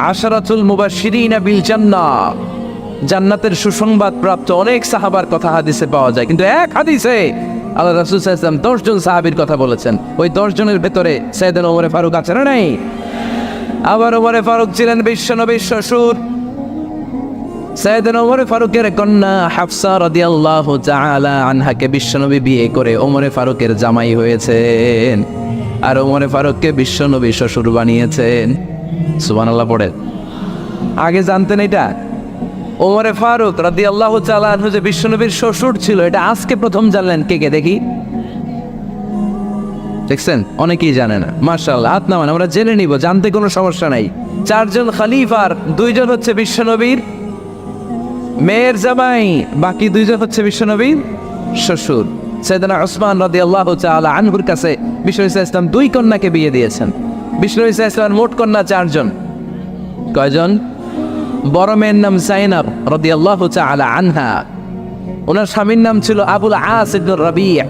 আশারাতুল মুবাশশিরিনা বিল জান্নাহ, জান্নাতের সুসংবাদ প্রাপ্ত অনেক সাহাবার কথা হাদিসে পাওয়া যায়, কিন্তু এক হাদিসে আল্লাহ রাসূল সাল্লাল্লাহু আলাইহি ওয়াসাল্লাম 10 জন সাহাবীর কথা বলেছেন। ওই 10 জনের ভেতরে সাইয়েদনা ওমর ফারুক আছে না নাই? আবার ওমর ফারুক ছিলেন বিশ্বনবীর শ্বশুর। সাইয়েদনা ওমর ফারুকের কন্যা হাফসা রাদিয়াল্লাহু তাআলা আনহাকে বিশ্বনবী বিয়ে করে ওমর ফারুকের জামাই হয়েছেন, আর ওমর ফারুককে বিশ্বনবী শ্বশুর বানিয়েছেন। সুবহানাল্লাহ পড়ে। আগে জানতেন এটা? ওমর ফারুক রাদিয়াল্লাহু তাআলা আনহু যে বিশ্বনবীর শ্বশুর ছিল, এটা আজকে প্রথম জানলেন। কে দেখি? দেখছেন? অনেকেই জানে না। মাশাআল্লাহ, হাত নামান, আমরা জেনে নিব, জানতে কোনো সমস্যা নাই। 4 জন খলিফার 2 জন হচ্ছে বিশ্বনবীর মেয়ের জামাই, বাকি 2 জন হচ্ছে বিশ্বনবীর শ্বশুর। সাইয়েদনা উসমান রাদিয়াল্লাহু তাআলা আনহুর কাছে বিশ্বনবী সাল্লাল্লাহু আলাইহি ওয়াসাল্লাম 2 কন্যাকে বিয়ে দিয়েছেন। বিশ্বনবী সাল্লাল্লাহু আলাইহি ওয়াসাল্লাম মোট কন্যা 4 জন। কয়জন? বড় মেয়ের নাম যায়েনব রাদিয়াল্লাহু তাআলা আনহা, ওনার স্বামীর নাম ছিল আবুল আস ইবনে রাবি'।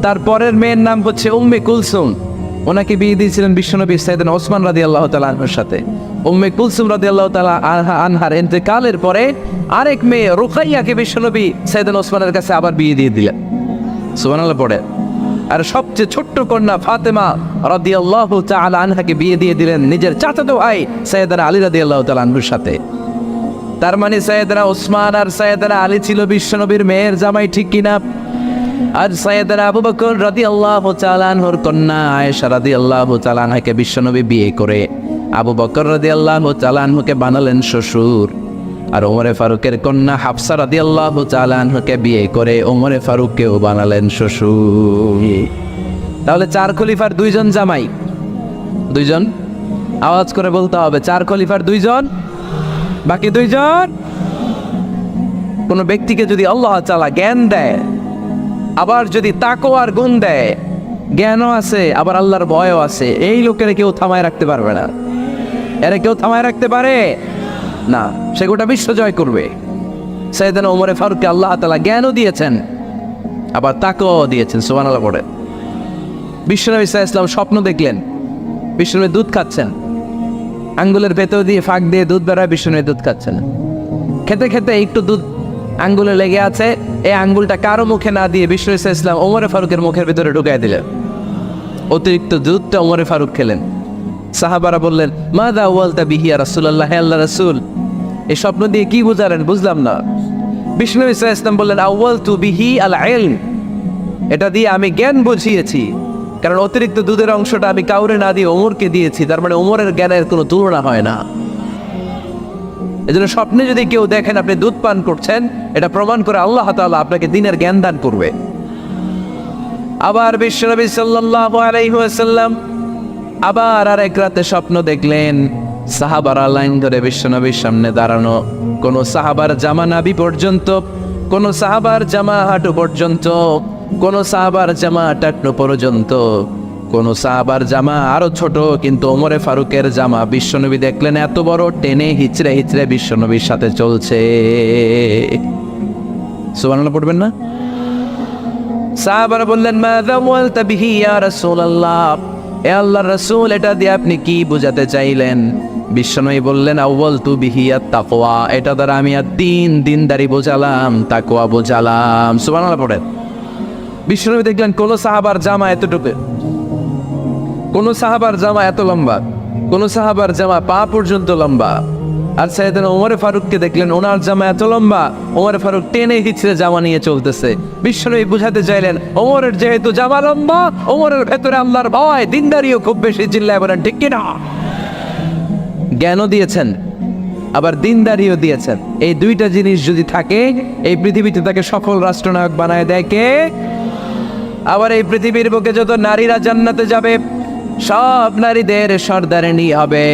তারপরের মেয়ের নাম হচ্ছে উম্মে কুলসুম, ওনাকে বিয়ে দিয়েছিলেন বিশ্বনবী সাইয়েদনা ওসমান রাদিয়াল্লাহু তাআলা আনহুর সাথে। উম্মে কুলসুম রাদিয়াল্লাহু তাআলা আনহার ইন্তেকালের পরে আরেক মেয়ে রুকাইয়াকে বিশ্বনবী সাইয়েদনা ওসমানের কাছে আবার বিয়ে দিয়ে দিলেন। সুবহানাল্লাহ পড়ে। আর সবচেয়ে ছোট্ট কন্যা ফাতেমা রাদিয়াল্লাহু তাআলা আনহাকে বিয়ে দিয়ে দিলেন নিজের চাচাতো ভাই সাইয়েদনা আলী রাদিয়াল্লাহু তাআলা আনহুর সাথে। তার মানে সাইয়েদনা ওসমান আর সাইয়েদনা আলী ছিল বিশ্বনবীর মেয়ের জামাই, ঠিক কিনা? আর সাইয়েদনা আবু বকর রাদিয়াল্লাহু তাআলা আনহুর কন্যা আয়েশা রাদিয়াল্লাহু তাআলা আনহাকে বিশ্বনবী বিয়ে করে আবু বকর রাদিয়াল্লাহু তাআলা আনহুকে বানালেন শ্বশুর। আর ওমর ফারুকের কন্যা হাফসা রাদিয়াল্লাহু তাআলা আনহাকে বিয়ে করে ওমর ফারুককেও বানালেন শ্বশুর। তাহলে 4 খলিফার 2 জন জামাই। 2 জন, আওয়াজ করে বলতে হবে, 4 খলিফার 2 জন, বাকি 2 জন। কোন ব্যক্তিকে যদি আল্লাহ তাআলা জ্ঞান দেয়, আবার যদি তাকওয়ার গুণ দেয়, জ্ঞানও আছে আবার আল্লাহর ভয়ও আছে, এই লোকের কেউ থামায় রাখতে পারবে না। এরা কেউ থামায় রাখতে পারে না, সে গোটা বিশ্ব জয় করবে। সাইয়েদনা ওমর ফারুককে আল্লাহ তাআলা জ্ঞানও দিয়েছেন, আবার তাকওয়াও দিয়েছেন। সুবহানাল্লাহ পড়ে। বিশ্বনবী সাল্লাল্লাহু আলাইহি ওয়াসাল্লাম স্বপ্ন দেখলেন, বিশ্বনবী দুধ খাচ্ছেন, আঙ্গুলের ভেতর দিয়ে ফাঁক দিয়ে দুধ বেরোয়, বিশ্বনবী দুধ খাচ্ছেন। খেতে খেতে একটু দুধ আঙ্গুলে লেগে আছে, এই আঙ্গুলটা কারো মুখে না দিয়ে বিশ্বনবী সাল্লাল্লাহু আলাইহি ওয়াসাল্লাম ওমর ফারুকের মুখের ভিতরে ঢুকাই দিলেন। অতিরিক্ত দুধটা ওমর ফারুক খেলেন। সাহাবারা বললেন, মাযা ওয়ালতা বিহি ইয়া রাসূলুল্লাহ, হে আল্লাহর রাসূল, এই স্বপ্ন দিয়ে কি বুঝালেন? বুঝলাম না। বিশ্বনবী সাল্লাল্লাহু আলাইহি ওয়াসাল্লাম বললেন, আওয়ালতু বিহি আল ইলম, এটা দিয়ে আমি জ্ঞান বুঝিয়েছি, কারণ অতিরিক্ত দুধের অংশটা আমি কাউরে না দিয়ে ওমরকে দিয়েছি, তার মানে ওমরের জ্ঞানের কোনো তুলনা হয় না। এজন্য স্বপ্নে যদি কেউ দেখেন আপনি দুধ পান করছেন, এটা প্রমাণ করে আল্লাহ তাআলা আপনাকে দ্বীনের জ্ঞান দান করবে। আবার বিশ্বনবী সাল্লাল্লাহু আলাইহি ওয়াসাল্লাম আবার আরেক রাতে স্বপ্ন দেখলেন সাহাবারা লাইন ধরে বিশ্বনবীর সামনে দাঁড়ানো, কোন সাহাবার জামা নাভি পর্যন্ত, কোন সাহাবার জামা হাঁটু পর্যন্ত, কোন সাহাবার জামা টাকনো পর্যন্ত, কোন সাহাবার জামা আরো ছোট, কিন্তু ওমরে ফারুকের জামা বিশ্বনবী দেখলেন এত বড়, টেনে হিচড়ে হিচড়ে বিশ্বনবীর সাথে চলছে। সুবহানাল্লাহ পড়বেন না? সাহাবারা বললেন মাযা ওয়ালতা বিহি ইয়া রাসূলুল্লাহ, এ আল্লাহর রাসূল এটা দিয়ে আপনি কি বোঝাতে চাইলেন? বিশ্বনবী বললেন আউয়ালতু বিহি আত-তাকওয়া, এটা দ্বারা আমি দিনদারি বোঝালাম, তাকওয়া বোঝালাম। সুবহানাল্লাহ পড়েন। বিশ্বনবী দেখলেন কোন সাহাবার জামা এতটুকু, কোন সাহাবার জামা এত লম্বা, কোন সাহাবার জামা পা পর্যন্ত লম্বা। আর সাইয়েদনা ওমরে ফারুককে দেখলেন ওনার জামা এত লম্বা, ওমরে ফারুক টেনে হিচড়ে জামা নিয়ে চলতেছে। বিশ্বনবী বুঝাতে চাইলেন ওমরের যেহেতু জামা লম্বা, ওমরের ভেতরে আল্লাহর ভয়, দিনদারিও খুব বেশি, চিল্লায় বলেন ঠিক কিনা? জ্ঞানও দিয়েছেন আবার দিনদারিও দিয়েছেন। এই দুইটা জিনিস যদি থাকে এই পৃথিবীতে তাকে সফল রাষ্ট্রনায়ক বানায় দেয় কে? আবার এই পৃথিবীর বুকে যত নারীরা জান্নাতে যাবে সব নারীদের সর্দারিনী হবে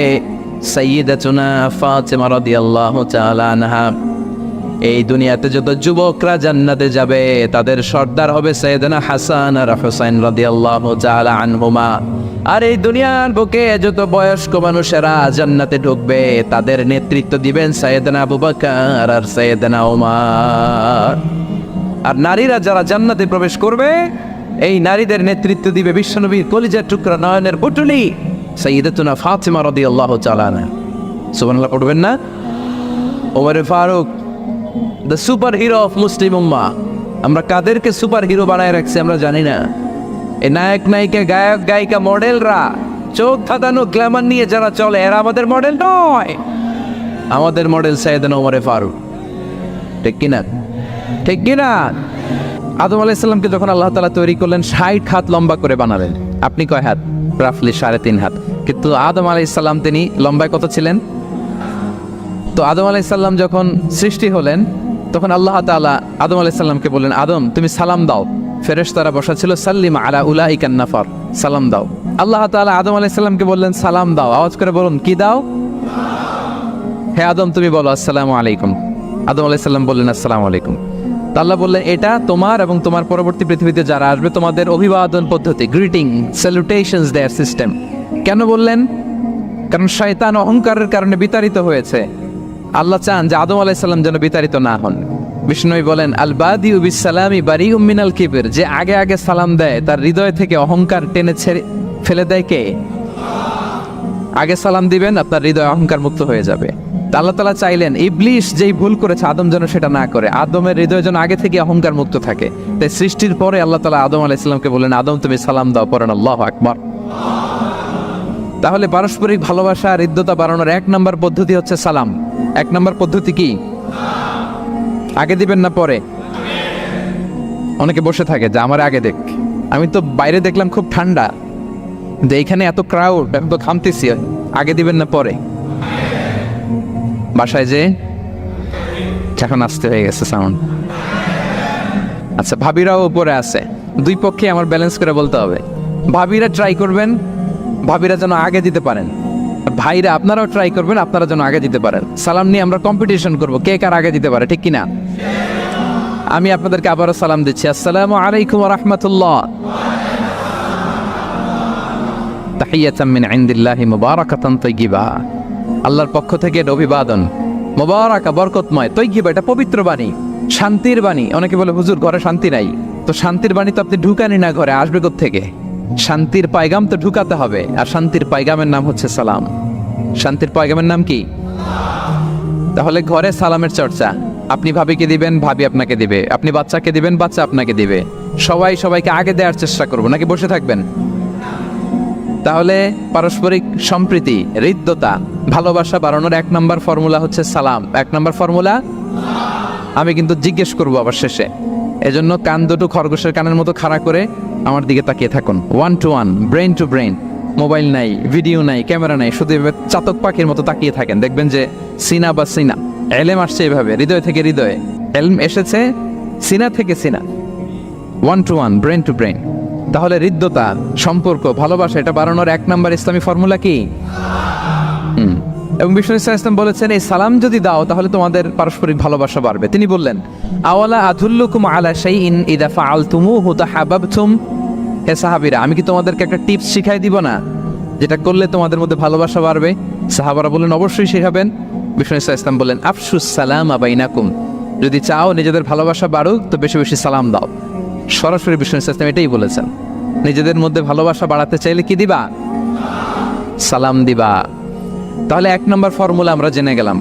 সাইয়্যিদাতুনা ফাতেমা রাদিয়াল্লাহু তাআলা আনহা। এই দুনিয়াতে যত যুবকরা জান্নাতে যাবে তাদের সর্দার হবে সাইয়েদনা হাসান আর হুসাইন রাদিয়াল্লাহু তাআলা আনহুমা। আর এই দুনিয়ার বুকে যত বয়স্ক মানুষেরা জান্নাতে ঢুকবে তাদের নেতৃত্ব দিবেন সাইয়েদনা আবু বকর আর সাইয়েদনা ওমর। আর নারীরা যারা জান্নাতে প্রবেশ করবে এই নারীদের নেতৃত্ব দিবে বিশ্বনবীর কলিজার টুকরা নয়নের পুটুলি সাইয়্যিদাতুনা ফাতেমা রাদিয়াল্লাহু তাআলা আনহা। সুবহানাল্লাহ পড়বেন না? Omar Faruq the super hero of Muslim উম্মাহ। আমরা কাদেরকে সুপার হিরো বানায় রাখছি আমরা জানি না। এই নায়ক নায়িকা গায়ক গায়িকা মডেলরা চোখ ধাঁধানো গ্ল্যামার নিয়ে যারা চলে এরা আমাদের মডেল নয়। আমাদের মডেল সাইয়েদনা ওমর ফারুক। ঠিক কিনা? ঠিক কিনা? আদম আলাইহিস সালামকে যখন আল্লাহ তাআলা তৈরি করলেন 60 হাত লম্বা করে বানালেন। আপনি কয় হাত? রাফলি 3.5 হাত। কিন্তু আদম আলাইহিস সালাম তিনি লম্বায় কত ছিলেন? তো আদম আলাইহিস সালাম যখন সৃষ্টি হলেন তখন আল্লাহ তাআলা আদম আলাইহিস সালামকে বললেন আদম তুমি সালাম দাও। ফেরেশতারা বসা ছিল সাল্লিম আলা উলাইকান নাফার, সালাম দাও। আল্লাহ তাআলা আদম আলাইহিস সালামকে বললেন সালাম দাও। আওয়াজ করে বলুন কি দাও? হে আদম তুমি বলো আসসালামু আলাইকুম। আদম আলাইহিস সালাম বললেন আসসালামু আলাইকুম। আল্লাহ বললেন এটা তোমার এবং তোমার পরবর্তী পৃথিবীতে যারা আসবে তোমাদের অভিবাদন পদ্ধতি, গ্রিটিং স্যালুটেশনস দেয়ার সিস্টেম। কেন বললেন? কারণ শয়তান অহংকারের কারণে বিতাড়িত হয়েছে। আল্লাহ চান যে আদম আলাইহিস সালাম যেন বিতাড়িত না হন। বিষ্ণু বলেন আল বাদিউ বিস সালামি বারিউম মিনাল কিবর, যে আগে আগে সালাম দেয় তার হৃদয় থেকে অহংকার টেনে ছেড়ে ফেলে দেয় কে? আগে সালাম দিবেন আপনার হৃদয় অহংকার মুক্ত হয়ে যাবে। আল্লাহ তাআলা চাইলেন ইবলিস যেই ভুল করেছে আদম যেন সেটা না করে, আদমের হৃদয় যেন আগে থেকে অহংকার মুক্ত থাকে। তাই সৃষ্টির পরে আল্লাহ তাআলা আদম আলাইহিস সালামকে বললেন আদম তুমি সালাম দাও, পড়েন আল্লাহু আকবার। তাহলে পারস্পরিক ভালোবাসা আর হৃদ্যতা বাড়ানোর 1 নম্বর পদ্ধতি হচ্ছে সালাম। 1 নম্বর পদ্ধতি কি? আগে দিবেন না পরে? অনেকে বসে থাকে যে আমার আগে দেখ। আমি তো বাইরে দেখলাম খুব ঠান্ডা, যে এইখানে এত ক্রাউড, আমি তো ঘামতেছি। আগে দিবেন না পরে? বাসায় যে এখন আসতে হয়ে গেছে সাউন্ড। আচ্ছা ভাবিরাও উপরে আছে, দুই পক্ষে আমার ব্যালেন্স করে বলতে হবে। ভাবিরা ট্রাই করবেন ভাবিরা যেন আগে দিতে পারেন, ভাইরা আপনারাও ট্রাই করবেন আপনারা যেন আগে দিতে পারেন। সালাম নিয়ে আমরা কম্পিটিশন করব কে কার আগে দিতে পারে, ঠিক কিনা? আমি আপনাদেরকে আবারও সালাম দিচ্ছি, আসসালামু আলাইকুম ওয়া রাহমাতুল্লাহ। তাহিয়াতাম মিন ইনদিল্লাহি মুবারাকাতান তাইয়্যিবা, আল্লাহর পক্ষ থেকে এটা অভিবাদন, মুবারাকা বরকতময়, তাইয়্যিবা এটা পবিত্র বাণী, শান্তির বাণী। অনেকে বলে হুজুর ঘরে শান্তি নাই, তো শান্তির বাণী তো আপনি ঢুকানি না, ঘরে আসবে কোত্থেকে? শান্তির পায়গাম তো ঢুকাতে হবে, আর শান্তির পায়গামের নাম হচ্ছে সালাম। শান্তির পায়গামের নাম কি? তাহলে ঘরে সালামের চর্চা। আপনি ভাবিকে দিবেন, ভাবি আপনাকে দিবে। আপনি বাচ্চাকে দিবেন, বাচ্চা আপনাকে দিবে। সবাই সবাইকে আগে দেওয়ার চেষ্টা করবো, নাকি বসে থাকবেন? তাহলে পারস্পরিক সম্প্রীতি, হৃদ্যতা, ভালোবাসা বাড়ানোর 1 নম্বর ফর্মুলা হচ্ছে সালাম। 1 নম্বর ফর্মুলা আমি কিন্তু জিজ্ঞেস করবো আবার শেষে, এজন্য কান দুটো খরগোশের কানের মতো খাড়া করে আমার দিকে তাকিয়ে থাকুন। 1 to 1, brain to brain. Mobile নাই, ভিডিও নাই, ক্যামেরা নাই, শুধু এভাবে চাতক পাখির মতো তাকিয়ে থাকেন। দেখবেন যে সিনা বা সিনা, এলেম আসছে এভাবে হৃদয় থেকে হৃদয়ে, এলম এসেছে সিনা থেকে সিনা। 1 to 1, ব্রেন টু ব্রেন। তাহলে হৃদ্যতা, সম্পর্ক, ভালোবাসা এটা বাড়ানোর 1 নাম্বার ইসলামী ফর্মুলা কি? এবং বিষ্ণু ইসলাম বলেছেন এই সালাম যদি দাও তাহলে তোমাদের পারস্পরিক ভালোবাসা বাড়বে। তিনি বললেন আওয়ালা আদুল্লুকুম আলা শাইইন ইযা ফাআলতুমুহু তাহাব্বাবতুম, হে সাহাবীরা আমি কি তোমাদেরকে একটা টিপস শিখাই দিব না যেটা করলে তোমাদের মধ্যে ভালোবাসা বাড়বে? সাহাবারা বললেন অবশ্যই শেখাবেন। বিষ্ণু ইসলাম বললেন আফশুস সালামা বাইনাকুম, যদি চাও নিজেদের ভালোবাসা বাড়ুক তো বেশি বেশি সালাম দাও। সরাসরি বিষ্ণু ইসলাম এটাই বলেছেন, নিজেদের মধ্যে ভালোবাসা বাড়াতে চাইলে কি দিবা? সালাম দিবা। তাহলে 1 নম্বর ফর্মুলা আমরা জেনে গেলাম,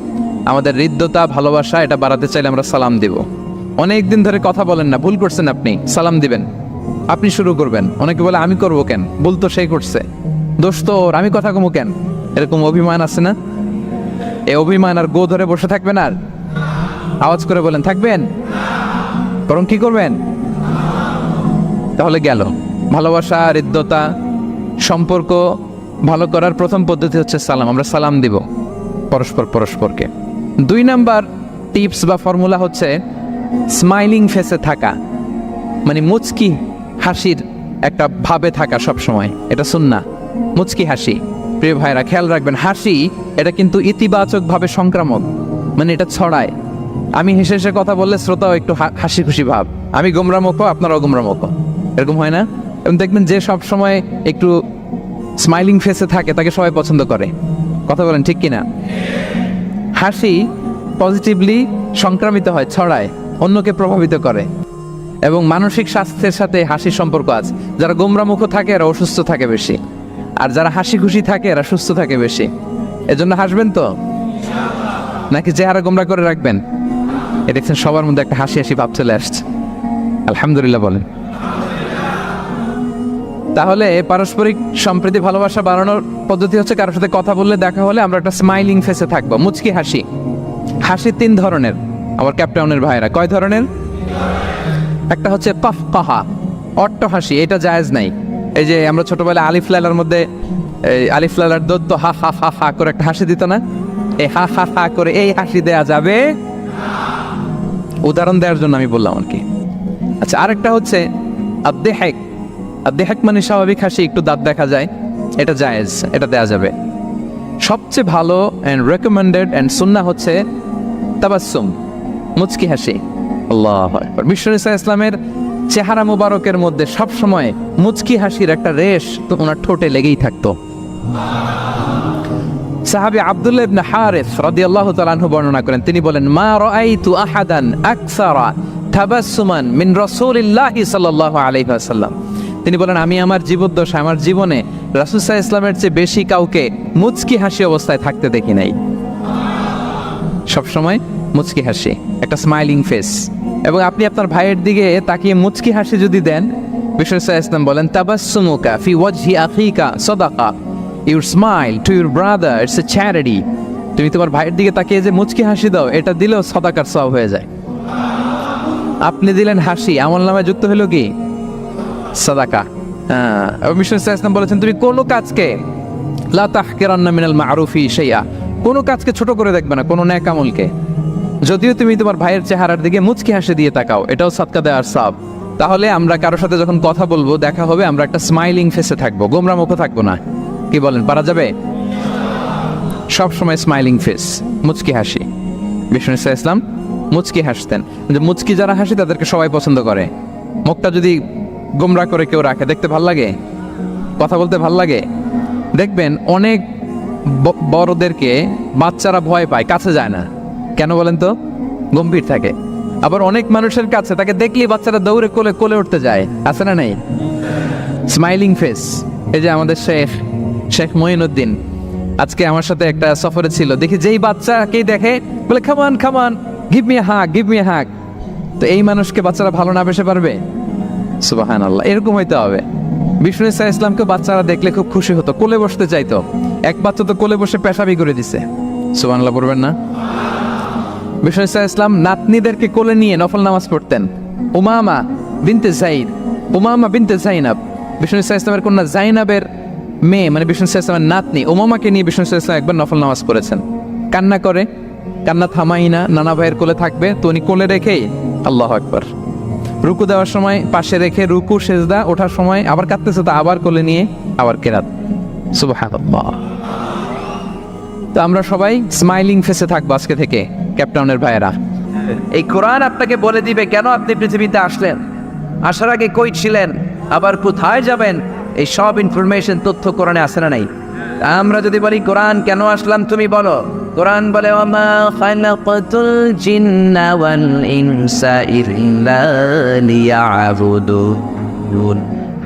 আমাদের হৃদ্যতা, ভালোবাসা এটা বাড়াতে চাইলে আমরা সালাম দিব। অনেক দিন ধরে কথা বলেন না, ভুল করছেন, আপনি সালাম দিবেন, আপনি শুরু করবেন। অনেকে বলে আমি করবো কেন, ভুল তো সেই করছে, দোষ তো ওর, আমি কথা কমু কেন, এরকম অভিমান আছে না? এই অভিমান আর গো ধরে বসে থাকবেন, আর আওয়াজ করে বলেন থাকবেন, বরং কি করবেন? তাহলে গেল ভালোবাসা, হৃদ্যতা, সম্পর্ক ভালো করার প্রথম পদ্ধতি হচ্ছে সালাম। আমরা সালাম দিব পরস্পরকে। 2 নাম্বার টিপস বা ফর্মুলা হচ্ছে স্মাইলিং ফেসে থাকা, মানে মুচকি হাসির একটা ভাবে থাকা সব সময়। এটা সুন্নাহ, মুচকি হাসি। প্রিয় ভাইরা খেয়াল রাখবেন, হাসি এটা কিন্তু ইতিবাচক ভাবে সংক্রামক, মানে এটা ছড়ায়। আমি হেসে হেসে কথা বললে শ্রোতাও একটু হাসি খুশি ভাব, আমি গোমরামুখ, আপনারাও গোমরামুখ, এরকম হয় না? এবং দেখবেন যে সব সময় একটু স্মাইলিং ফেসে থাকে তাকে সবাই পছন্দ করে। কথা বলেন ঠিক কিনা? হাসি পজিটিভলি সংক্রামিত হয়, ছড়ায়, অন্যকে প্রভাবিত করে। এবং মানসিক স্বাস্থ্যের সাথে হাসির সম্পর্ক আছে। যারা গোমরামুখ থাকে এরা অসুস্থ থাকে বেশি, আর যারা হাসি খুশি থাকে এরা সুস্থ থাকে বেশি। এজন্য হাসবেন তো, নাকি চেহারা গোমরা করে রাখবেন? এ দেখছেন সবার মধ্যে একটা হাসি হাসি ভাব চলে আসছে, আলহামদুলিল্লাহ বলেন। তাহলে পারস্পরিক সম্প্রীতি, ভালোবাসা বাড়ানোর পদ্ধতি হচ্ছে কারোর সাথে কথা বললে, দেখা হলে আমরা একটা স্মাইলিং ফেসে থাকবো, মুচকি হাসি। হাসি 3 ধরনের আমার ক্যাপটাউনের ভাইরা। কয় ধরনের? একটা হচ্ছে কফকাহা, অট্ট হাসি, এটা জায়েজ নাই। এই যে আমরা ছোটবেলায় আলিফ লালার মধ্যে আলিফ লালার দত্ত হা হা হা হা করে একটা হাসি দিত না? এই হা হা হা করে এই হাসি দেয়া যাবে, উদাহরণ দেওয়ার জন্য আমি বললাম আর কি। আচ্ছা, আরেকটা হচ্ছে আদ্দেহেক। আদ্দেহেক মানে স্বাভাবিক হাসি, একটু দাঁত দেখা যায়, এটা জায়েজ, এটা দেয়া যাবে। সবচেয়ে ভালো অ্যান্ড রেকমেন্ডেড অ্যান্ড সুন্নাহ হচ্ছে তাবাসসুম, মুচকি হাসি। আল্লাহু আকবার। বিষ্ণু ইসলামের চেহারা মুবারকের মধ্যে সব সময় মুচকি হাসির একটা রেশ তো ওনার ঠোঁটে লেগেই থাকতো। সাহাবী আব্দুল্লাহ ইবনে হারিস রাদিয়াল্লাহু তাআলা আনহু বর্ণনা করেন, তিনি বলেন মা রাআইতু আহাদান আকসারা তাবাসসুমান মিন রাসূলিল্লাহি সাল্লাল্লাহু আলাইহি ওয়াসাল্লাম। তিনি বলেন আমি আমার জীবদ্দশায়, আমার জীবনে রাসূল সাল্লাল্লাহু আলাইহি ওয়াসাল্লামের চেয়ে বেশি কাউকে মুচকি হাসি অবস্থায় থাকতে দেখি নাই। সব সময় মুচকি হাসি, একটা স্মাইলিং ফেস। এবং আপনি আপনার ভাইয়ের দিকে তাকিয়ে মুচকি হাসি যদি দেন, বিষ্ণু সাল্লাল্লাহু আলাইহি ওয়াসাল্লাম বলেন তাবাসসুমুকা ফি ওয়াজহি আখিকা সাদাকা, your smile to your brother it's a charity. তুমি তোমার ভাইয়ের দিকে তাকিয়ে যে মুচকি হাসি দাও, এটা দিলেও সাদাকার সওয়াব হয়ে যায়। আপনি দিলেন হাসি, আমলনামায় যুক্ত হলো কি? সাদাকা। এবং বিষ্ণু সাল্লাল্লাহু আলাইহি ওয়াসাল্লাম বলেছেন তুমি কোনো কাজকে লা তাহকিরান্না মিনাল মা'রুফি শাইআ, কোনো কাজকে ছোট করে দেখবে না, কোনো নেক আমলকে। যদিও তুমি তোমার ভাইয়ের চেহারার দিকে মুচকি হাসি দিয়ে তাকাও, এটাও সাদকা দেওয়ার সওয়াব। তাহলে আমরা কারোর সাথে যখন কথা বলবো, দেখা হবে, আমরা একটা স্মাইলিং ফেসে থাকবো, গোমরা মুখে থাকবো না। কি বলেন, পারা যাবে? সব সময় স্মাইলিং ফেস, মুচকি হাসি। বিষ্ণু ইসলাম মুচকি হাসতেন। যে মুচকি যারা হাসি তাদেরকে সবাই পছন্দ করে। মুখটা যদি গোমরা করে কেউ রাখে, দেখতে ভাল লাগে, কথা বলতে ভাল লাগে। দেখবেন অনেক বড়দেরকে বাচ্চারা ভয় পায়, কাছে যায় না। কেন বলেন তো? গম্ভীর থাকে। আবার অনেক মানুষের কাছে তাকে দেখলেই বাচ্চারা দৌড়ে কোলে কোলে উঠতে যায়, আছে না নাই? Smiling face. এই যে আমাদের শেখ মঈনুদ্দিন আজকে আমার সাথে একটা সফরে ছিল, দেখি যেই বাচ্চাকেই দেখে বলে come on come on, give me hug, give me hug. তো এই মানুষকে বাচ্চারা ভালো না বেসে পারবে? সুবহানাল্লাহ, এরকম হইতে হবে। বিষ্ণু ইসলামকে বাচ্চারা দেখলে খুব খুশি হতো, কোলে বসতে চাইতো। এক বাচ্চা তো কোলে বসে পেশাবি করে দিছে, সুবহানাল্লাহ পড়বেন না? বিষ্ণু ইসলাম নাতনিদেরকে কোলে নিয়ে নফল নামাজ পড়তেন। উমামা বিনতে যায়েদ, উমামা বিনতে যায়নাব, বিষ্ণু ইসলামের কন্যা জাইনাবের মেয়ে, মানে বিষ্ণু ইসলামের নাতনি উমামাকে নিয়ে বিষ্ণু ইসলাম একবার নফল নামাজ পড়েছেন। কান্না করে, কান্না থামাই না, নানা ভাইয়ের কোলে থাকবে, তো উনি কোলে রেখেই আল্লাহু আকবার রুকু দেওয়ার সময় পাশে রেখে রুকু সেজদা, ওঠার সময় আবার কাঁদতেছে তো আবার কোলে নিয়ে আবার কেরাত। সুবহানাল্লাহ। তো আমরা সবাই স্মাইলিং ফেসে থাকবো আজকে থেকে, ক্যাপটাউনের ভাইয়েরা। এই কোরআন আপনাকে বলে দিবে কেন আপনি পৃথিবীতে আসলেন, আসার আগে কই ছিলেন, আবার কোথায় যাবেন। এই সব ইনফরমেশন তথ্য কোরআনে আসে না নাই? আমরা যদি বলি কোরআন কেন আসলাম, তুমি বলো। কোরআন বলে ওয়ামা খালাকাতুল জিন্না ওয়াল ইনসা ইল্লা লিয়াবুদুন।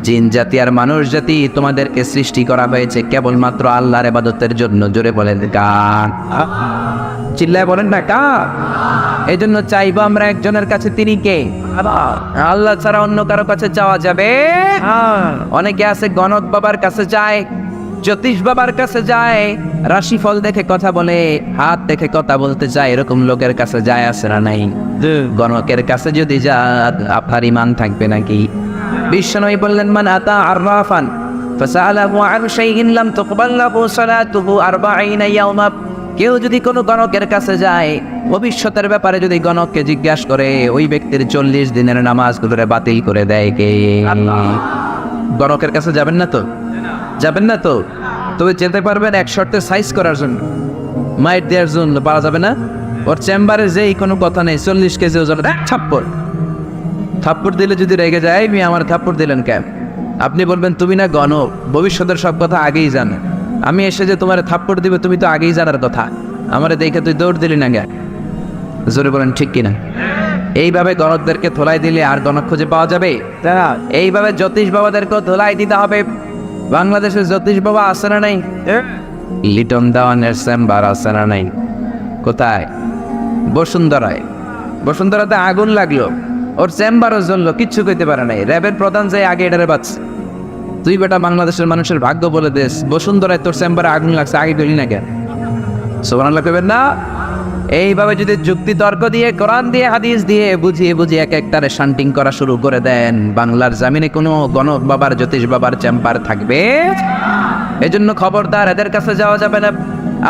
জিন জাতি আর মানুষ জাতি তোমাদেরকে সৃষ্টি করা হয়েছে কেবলমাত্র আল্লাহর ইবাদতের জন্য। জোরে বলেন কার? চিল্লায় বলেন না কার? এই জন্য চাইবো আমরা একজনের কাছে, তিনি কে? আল্লাহ ছাড়া অন্য কারো কাছে যাওয়া যাবে? অনেকে আছে গণক বাবার কাছে যায়, জ্যোতিষ বাবার কাছে যায়, রাশিফল দেখে কথা বলে, হাত দেখে কথা বলতে চায়, এরকম লোকের কাছে যায় আছে না নাই? গণকের কাছে যদি যা আপনার ইমান থাকবে নাকি? বিশ্বনবী বললেন মান আতা আররাফান ফাসালাহু আন শাইইন লাম তুকবাল লাহু সালাতুহু 40 ইয়াওমা। কেউ যদি কোনো গণকের কাছে যায়, ভবিষ্যতের ব্যাপারে যদি গণককে জিজ্ঞাসা করে, ওই ব্যক্তির 40 দিনের নামাজগুলোরে বাতিল করে দেয় কে? গণকের কাছে যাবেন না তো? যাবেন না তো? তবে যেতে পারবেন এক শর্তে, সাইজ করার জন্য, মাইট দেওয়ার জন্য পারা যাবে না। ওর চেম্বারে যেই কোনো কথা নেই, 40 কেজি ওজন, থাপ্পড় দিলে যদি রেগে যায়, আমি আমার থাপ্পড় দিলেন কেন? আপনি বলবেন তুমি না গণক, ভবিষ্যতের সব কথা আগেই জানো, আমি এসে যে তোমার থাপ্পড় দিবে তুমি তো আগেই জানার কথা, আমারে দেখে তুই দৌড় দিলি না গে? জোরে বলেন ঠিক কিনা? এইভাবে গণকদেরকে ধোলাই দিলে আর গণক খুঁজে পাওয়া যাবে? এইভাবে জ্যোতিষ বাবাদেরকেও ধোলাই দিতে হবে। বাংলাদেশের জ্যোতিষ বাবা আছে না নাই? লিটন দেওয়ানের চেম্বার আছে না নাই? কোথায়? বসুন্ধরায়। বসুন্ধরাতে আগুন লাগলো, ওর চেম্বারও জ্বললো, কিচ্ছু কইতে পারে নাই। র্যাবের প্রধান যে আগে এটারে বাঁচছে। তুই বেটা বাংলাদেশের মানুষের ভাগ্য বলে দেশ, বসুন্ধরায় তোর চেম্বারে আগুন লাগছে, আগে গলি না কেন? সুবহানাল্লাহ কইবেন না? এইভাবে যদি যুক্তি তর্ক দিয়ে, কোরআন দিয়ে, হাদিস দিয়ে বুঝিয়ে বুঝিয়ে এক একটারে শান্টিং করা শুরু করে দেন, বাংলার জামিনে কোনো গণক বাবার, জ্যোতিষ বাবার চেম্বার থাকবে? এজন্য খবরদার, এদের কাছে যাওয়া যাবে না।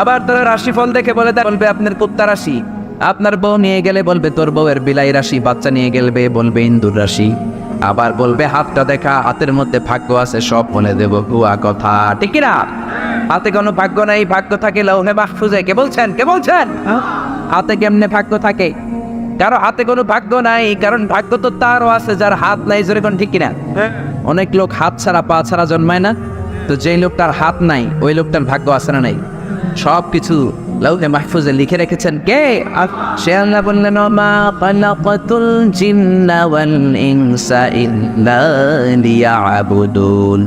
আবার তোর রাশিফল দেখে বলবে আপনার কুত্তা রাশি, আপনার বউ নিয়ে গেলে বলবে তোর বউয়ের বিলাই রাশি, বাচ্চা নিয়ে গেলবে বলবে ইন্দুর রাশি, আবার বলবে হাতটা দেখা, হাতের মধ্যে ভাগ্য আছে, সব বলে দেব। ভুয়া কথা, ঠিক না? হাতে কোনো ভাগ্য নাই, ভাগ্য থাকে লৌহে মাহফুজে। কে বলছেন? কে বলছেন? হাতে কেমনে ভাগ্য থাকে? কারো হাতে কোনো ভাগ্য নাই, কারণ ভাগ্য তো তারও আছে যার হাত নাই। জোরে কোন ঠিক কিনা? অনেক লোক হাত ছাড়া পা ছাড়া জন্মায় না? তো যেই লোকটার হাত নাই, ওই লোকটার ভাগ্য আছে না নাই? সব কিছু লৌহে মাহফুজে লিখে রেখেছেন কে? সে আল্লাহ বললেন ওমা খালাকাতুল জিন্না ওয়াল ইনসা ইল্লা লিয়াবুদুন।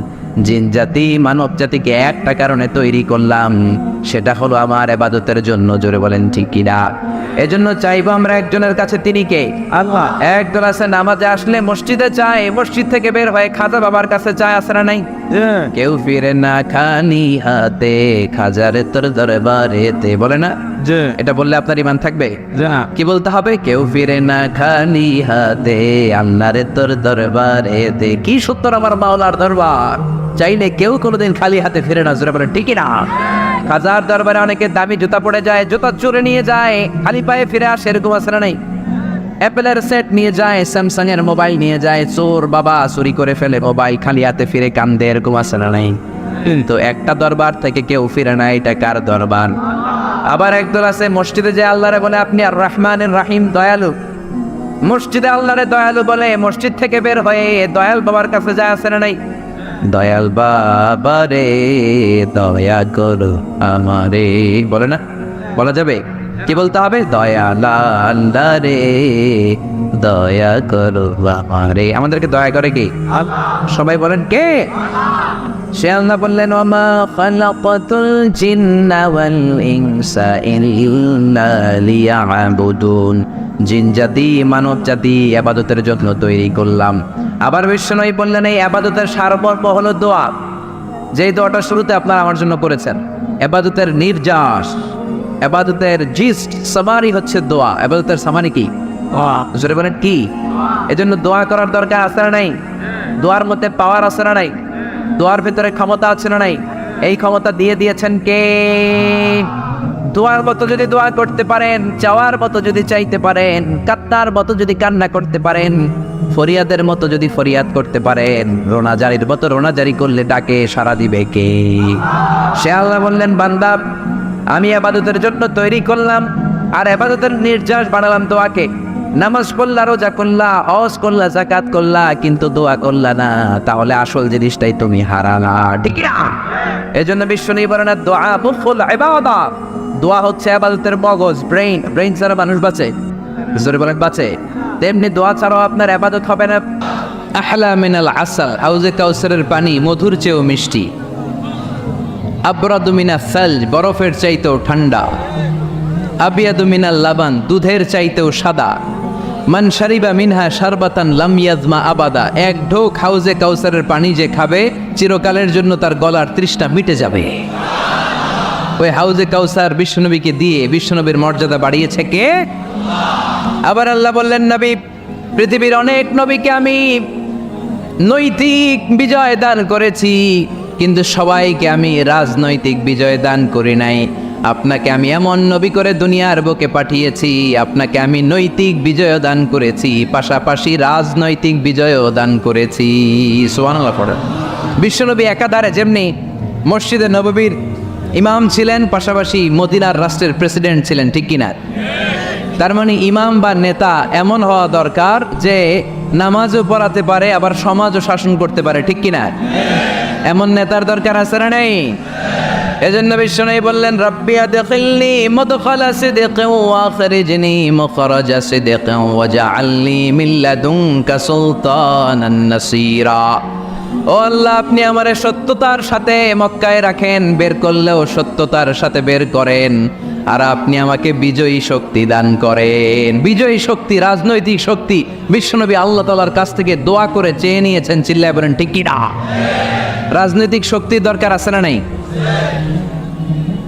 জিন জাতি মানব জাতিকে একটা কারণে তৈরি করলাম, সেটা হলো আমার ইবাদতের জন্য। জোরে বলেন ঠিক কিনা? এজন্য চাইবো আমরা একজনের কাছে, তিনি কে? আল্লাহ। একদল আছে নামাজে আসলে মসজিদে যায়, মসজিদ থেকে বের হয়ে খাজা বাবার কাছে যায়, আছে না নাই? কেউ ফিরে না খালি হাতে, খাজার তোর দরবারেতে, বলে না? এটা বললে আপনার ইমান থাকবে? কি বলতে হবে? কেউ ফিরে না খালি হাতে, আল্লাহরে তোর দরবারেতে। কি সত্তর আমার মাওলার দরবার, চাইলে কেউ কোনোদিন খালি হাতে ফিরে না। জোরে বলেন ঠিক না? খাজার দরবারে অনেকে দামি জুতা পড়ে যায়, জুতা চুরে নিয়ে যায়, খালি পায়ে ফিরে আসে, এরকম আছে না নাই? অ্যাপেলের সেট নিয়ে যায়, স্যামসাং এর মোবাইল নিয়ে যায়, চোর বাবা চুরি করে ফেলে মোবাইল, খালি হাতে ফিরে কান্দে, এরকম আছে না নাই? কিন্তু একটা দরবার থেকে কেউ ফিরে না, এটা কার দরবার? আবার একদল আছে মসজিদে যে আল্লাহরে বলে আপনি আর রহমানের রাহিম, দয়ালু। মসজিদে আল্লাহরে দয়ালু বলে, মসজিদ থেকে বের হয়ে দয়াল বাবার কাছে যায়, আছে না নাই? দয়াল বাবা রে দয়া করো আমারে, বলে না? বলা যাবে? কি বলতে হবে? দয়াল আল্লাহ রে দয়া করো আমারে। আমাদেরকে দয়া করে কি? সবাই বলেন কে? সে আল্লাহ বললেন ওমা খালাকাতুল জিন্না ওয়াল ইনসা ইল্লা লিয়াবুদুন। জিন জাতি মানব জাতি ইবাদতের জন্য তৈরি করলাম। আবার বিশ্বনবী বললেন এই ইবাদতের সারমর্ম হলো দোয়া। যেই দোয়াটা শুরুতে আপনারা আমার জন্য করেছেন, ইবাদতের নির্যাস, ইবাদতের জিস্ট সামারি হচ্ছে দোয়া। ইবাদতের সামারি কি? জোরে বলেন কি? এজন্য দোয়া করার দরকার আছে না নাই? দোয়ার মধ্যে পাওয়ার আছে না নাই? দোয়ার ভিতরে ক্ষমতা আছে না নাই? এই ক্ষমতা দিয়ে দিয়েছেন কে? দোয়ার মতো যদি দোয়া করতে পারেন, চাওয়ার মতো যদি চাইতে পারেন, কান্নার মতো যদি কান্না করতে পারেন, ফরিয়াদের মতো যদি ফরিয়াদ করতে পারেন, রোনাজারির মতো রোনাজারি করলে ডাকে সাড়া দিবে কে? সে আল্লাহ বললেন, বান্দা আমি ইবাদতের জন্য তৈরি করলাম, আর ইবাদতের নির্যাস বানালাম দোয়াকে। নামাজ পড়লা, রোজা করলা, হজ করলা, যাকাত করলা, কিন্তু দোয়া করলা না, তাহলে আসল জিনিসটাই তুমি হারালা, ঠিক না? এজন্য বিশ্বনবী বলেন, দোয়া মুখুল ইবাদত। দোয়া হচ্ছে ইবাদতের মগজ, ব্রেইন ছাড়া মানুষ বাঁচে? জোরে বলেন বাঁচে? তেমনি দোয়া ছাড়াও আপনার ইবাদত হবে না। আহলা মিনাল আসাল, হাউজে কাউসারের পানি মধুর চেয়েও মিষ্টি। আবরাদু মিনাস সালজ, বরফের চাইতেও ঠান্ডা। আবিয়াদু মিনাল লাবান, দুধের চাইতেও সাদা। মান শারিবা মিনহা শারবাতান লাম ইয়াজমা আবাদা, এক ঢোক হাউজে কাউসারের পানি যে খাবে, চিরকালের জন্য তার গলার তৃষ্ণা মিটে যাবে। ওই হাউজে কাউসার বিশ্বনবীকে দিয়ে বিশ্বনবীর মর্যাদা বাড়িয়েছে কে? আবার আল্লাহ বললেন, নবী, পৃথিবীর অনেক নবীকে আমি নৈতিক বিজয় দান করেছি, কিন্তু সবাইকে আমি রাজনৈতিক বিজয় দান করি নাই। আপনাকে আমি এমন নবী করে দুনিয়ার বুকে পাঠিয়েছি, আপনাকে আমি নৈতিক বিজয় দান করেছি, পাশাপাশি রাজনৈতিক বিজয়ও দান করেছি। সুবহানাল্লাহ পড়েন। বিশ্বনবী একাধারে যেমনি মসজিদে নববীর ইমাম ছিলেন, পাশাপাশি মদিনার রাষ্ট্রের প্রেসিডেন্ট ছিলেন, ঠিক কিনা? তার মানে ইমাম বা নেতা এমন হওয়া দরকার যে নামাজও পড়াতে পারে, আবার সমাজও শাসন করতে পারে, ঠিক কিনা? এমন নেতার দরকার আছে না নেই? এজন্য বিশ্বনবী বললেন, রাব্বি আদখিলনি মুদখালা সিদকিন ওয়া আখরিজনি মুখরাজা সিদকিন ওয়াজআলনি মিন লাদুনকা সুলতানান নাসীরা। ও আল্লাহ, আপনি আমারে সত্যতার সাথে মক্কায় রাখেন, বের করলেও সত্যতার সাথে বের করেন, আর আপনি আমাকে বিজয়ী শক্তি দান করেন। বিজয়ী শক্তি, রাজনৈতিক শক্তি বিশ্বনবী আল্লাহ তাআলার কাছ থেকে দোয়া করে চেয়ে নিয়েছেন। চিল্লায় বলেন ঠিক কি না? রাজনৈতিক শক্তির দরকার আছে না নাই?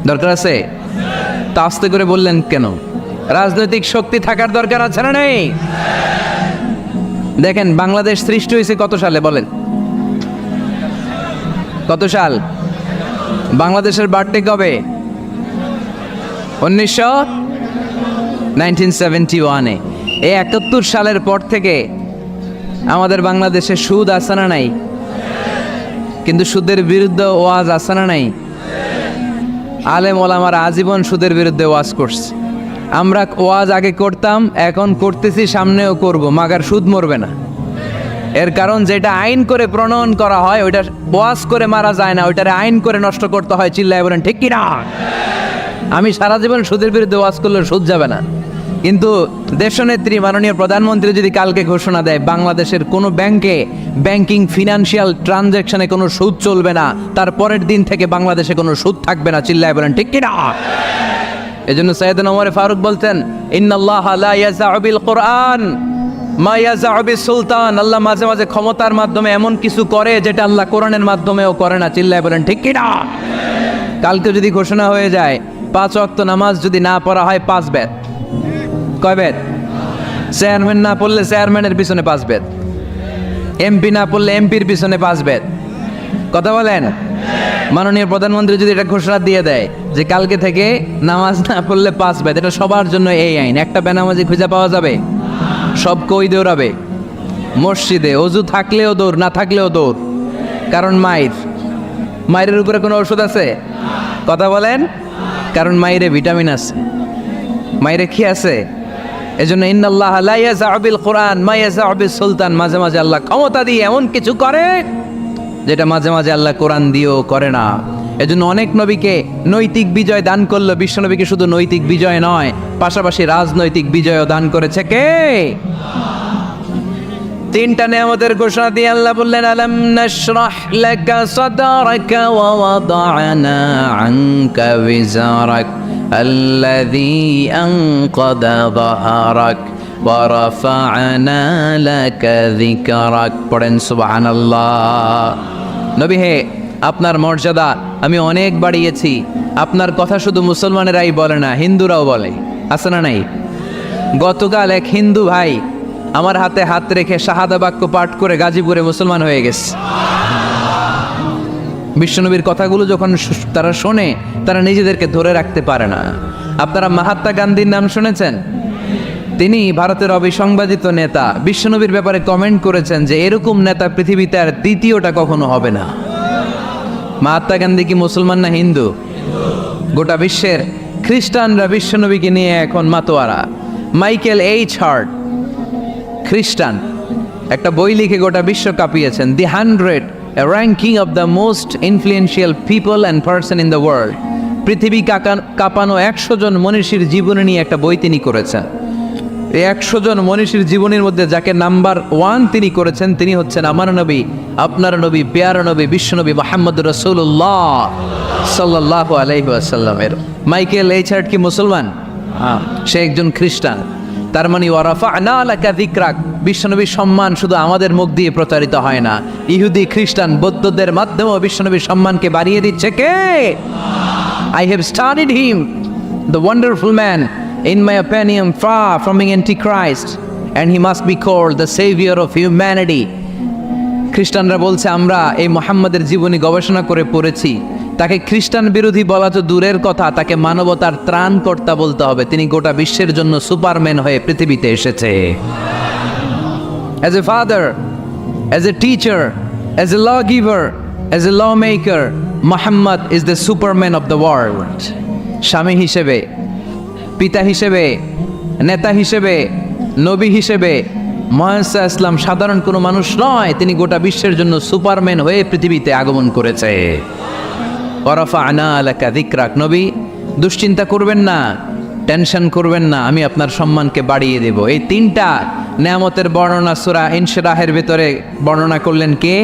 দরকার আছে? তা আস্তে করে বললেন কেন? রাজনৈতিক শক্তি থাকার দরকার আছে না নাই? দেখেন, বাংলাদেশ সৃষ্টি হয়েছে কত সালে বলেন? কত সাল? বাংলাদেশের বার্থডে কবে? 1971-এ। এই 71 সালের পর থেকে আমাদের বাংলাদেশে সুদ আছে না নাই? কিন্তু সুদের বিরুদ্ধে ওয়াজ আছে না নাই? আলেম ওলামারা আজীবন সুদের বিরুদ্ধে ওয়াজ করছে। আমরা ওয়াজ আগে করতাম, এখন করতেছি, সামনেও করব, মাগার সুদ মরবে না। এর কারণ যেটা আইন করে প্রণয়ন করা হয় ওইটা ওয়াজ করে মারা যায় না, ওইটারে আইন করে নষ্ট করতে হয়। চিল্লায় বলেন ঠিক কি না? আমি সারা জীবন সুদের বিরুদ্ধে ওয়াজ করলে সুদ যাবে না, কিন্তু দেশনেত্রী মাননীয় প্রধানমন্ত্রী যদি কালকে ঘোষণা দেয় বাংলাদেশের কোনো ব্যাংকে ব্যাংকিং ফিনান্সিয়াল ট্রানজ্যাকশনে কোনো সুদ চলবে না, তার পরের দিন থেকে বাংলাদেশে কোনো সুদ থাকবে না। চিল্লায় বলেন ঠিক কি না? এজন্য সাইয়েদনা ওমর ফারুক বলতেন, ইন্নাল্লাহা লা ইয়াযাউ বিল কুরআন মা ইয়াযাউ বিস সুলতান। আল্লাহ মাঝে মাঝে ক্ষমতার মাধ্যমে এমন কিছু করে যেটা আল্লাহ কোরআনের মাধ্যমেও করে না। চিল্লায় বলেন ঠিক কি না? কালকে যদি ঘোষণা হয়ে যায় 5 ওয়াক্ত নামাজ যদি না পড়া হয় 5 বেত। কয় বেত? চেয়ারম্যান না পড়লে চেয়ারম্যানের পিছনে 5 বেত, এমপি না পড়লে এমপির পিছনে 5 বেত। কথা বলেন? মাননীয় প্রধানমন্ত্রী যদি এটা ঘোষণা দিয়ে দেয় যে কালকে থেকে নামাজ না পড়লে 5 বেত, এটা সবার জন্য এই আইন। একটা বেনামাজি খুঁজে পাওয়া যাবে? সব কই দৌড়াবে? মসজিদে অজু থাকলেও দৌড়, না থাকলেও দৌড়। কারণ মায়ের উপরে কোনো ওষুধ আছে? কথা বলেন? কারণ মায়েরে ভিটামিন আছে, মায়েরে কি আছে? এজন্য ইন্নাল্লাহ লা ইয়াযাউ বিল কুরআন মা ইয়াযাউ বিস সুলতান। মাঝে মাঝে আল্লাহ ক্ষমতা দিয়ে এমন কিছু করে যেটা মাঝে মাঝে আল্লাহ কোরআন দিয়েও করে না। এজন্য অনেক নবীকে নৈতিক বিজয় দান করলো। বিশ্বনবীকে শুধু নৈতিক বিজয় নয়, পাশাপাশি রাজনৈতিক বিজয়ও দান করেছে কে? 3টা নেয়ামতের ঘোষণা দিয়ে আল্লাহ বললেন, আলাম নাশরাহ লাকা সাদরাকা ওয়া ওয়াদা'না আনকা বিজারাক আল্লাযী আনকাদা যাহরাক ওয়া রাফা'না লাকা যিকরাক। পড়েন সুবহানাল্লাহ। নবী হে, আপনার মর্যাদা আমি অনেক বাড়িয়েছি। আপনার কথা শুধু মুসলমানেরাই বলে না, হিন্দুরাও বলে। আছে না নাই? গতকাল এক হিন্দু ভাই আমার হাতে হাত রেখে শাহাদা বাক্য পাঠ করে গাজীপুরে মুসলমান হয়ে গেছে। বিশ্বনবীর কথাগুলো যখন তারা শোনে, তারা নিজেদেরকে ধরে রাখতে পারে না। আপনারা মহাত্মা গান্ধীর নাম শুনেছেন? তিনি ভারতের অবিসংবাদিত নেতা, বিশ্বনবীর ব্যাপারে কমেন্ট করেছেন যে এরকম নেতা পৃথিবীতে আর দ্বিতীয়টা কখনো হবে না। মহাত্মা গান্ধী কি মুসলমান না হিন্দু? গোটা বিশ্বের খ্রিস্টানরা বিশ্বনবীকে নিয়ে এখন মাতোয়ারা। মাইকেল এইচ হার্ট, খ্রিস্টান, একটা বই লিখে গোটা বিশ্ব কাঁপিয়েছেন, দি 100 a ranking of the most influential people and person in the world। পৃথিবী কাঁপানো 100 জন মনীষীর জীবনী নিয়ে একটা বই তিনি করেছেন। এই 100 জন মনীষীর জীবনীর মধ্যে যাকে নাম্বার 1 তিনি করেছেন, তিনি হচ্ছেন আমার নবী, আপনার নবী, পেয়ারা নবী, বিশ্বনবী মুহাম্মদুর রাসূলুল্লাহ সাল্লাল্লাহু আলাইহি ওয়াসাল্লামের। মাইকেল এইচ হার্ট কি মুসলমান? সে একজন খ্রিস্টান। তার মানে ওয়ারাফা'না লাকা যিকরাক, বিশ্বনবীর সম্মান শুধু আমাদের মুখ দিয়ে প্রচারিত হয় না, ইহুদি, খ্রিস্টান, বৌদ্ধদের মাধ্যমেও বিশ্বনবীর সম্মানকে বাড়িয়ে দিচ্ছে কে? I have studied him, the wonderful man, in my opinion, far from being antichrist, and he must be called the savior of humanity। খ্রিস্টানরা বলছে আমরা এই মুহাম্মাদের জীবনী গবেষণা করে পড়েছি, তাকে খ্রিস্টান বিরোধী বলা তো দূরের কথা, তাকে মানবতার ত্রাণকর্তা বলতে হবে। তিনি গোটা বিশ্বের জন্য সুপারম্যান হয়ে পৃথিবীতে এসেছে। As a father, as a teacher, as a lawgiver, as a lawmaker, Muhammad is the superman of the world। স্বামী হিসেবে, পিতা হিসেবে, নেতা হিসেবে, নবী হিসেবে মুহাম্মদ ইসলাম সাধারণ কোনো মানুষ নয়, তিনি গোটা বিশ্বের জন্য সুপারম্যান হয়ে পৃথিবীতে আগমন করেছে। ওয়ারাফা'না লাকা যিকরাক, নবী দুশ্চিন্তা করবেন না, টেনশন করবেন না, আমি আপনার সম্মানকে বাড়িয়ে দেব। এই 3টা নেয়ামতের বর্ণনা সূরা ইনশিরাহের ভিতরে বর্ণনা করলেন কে?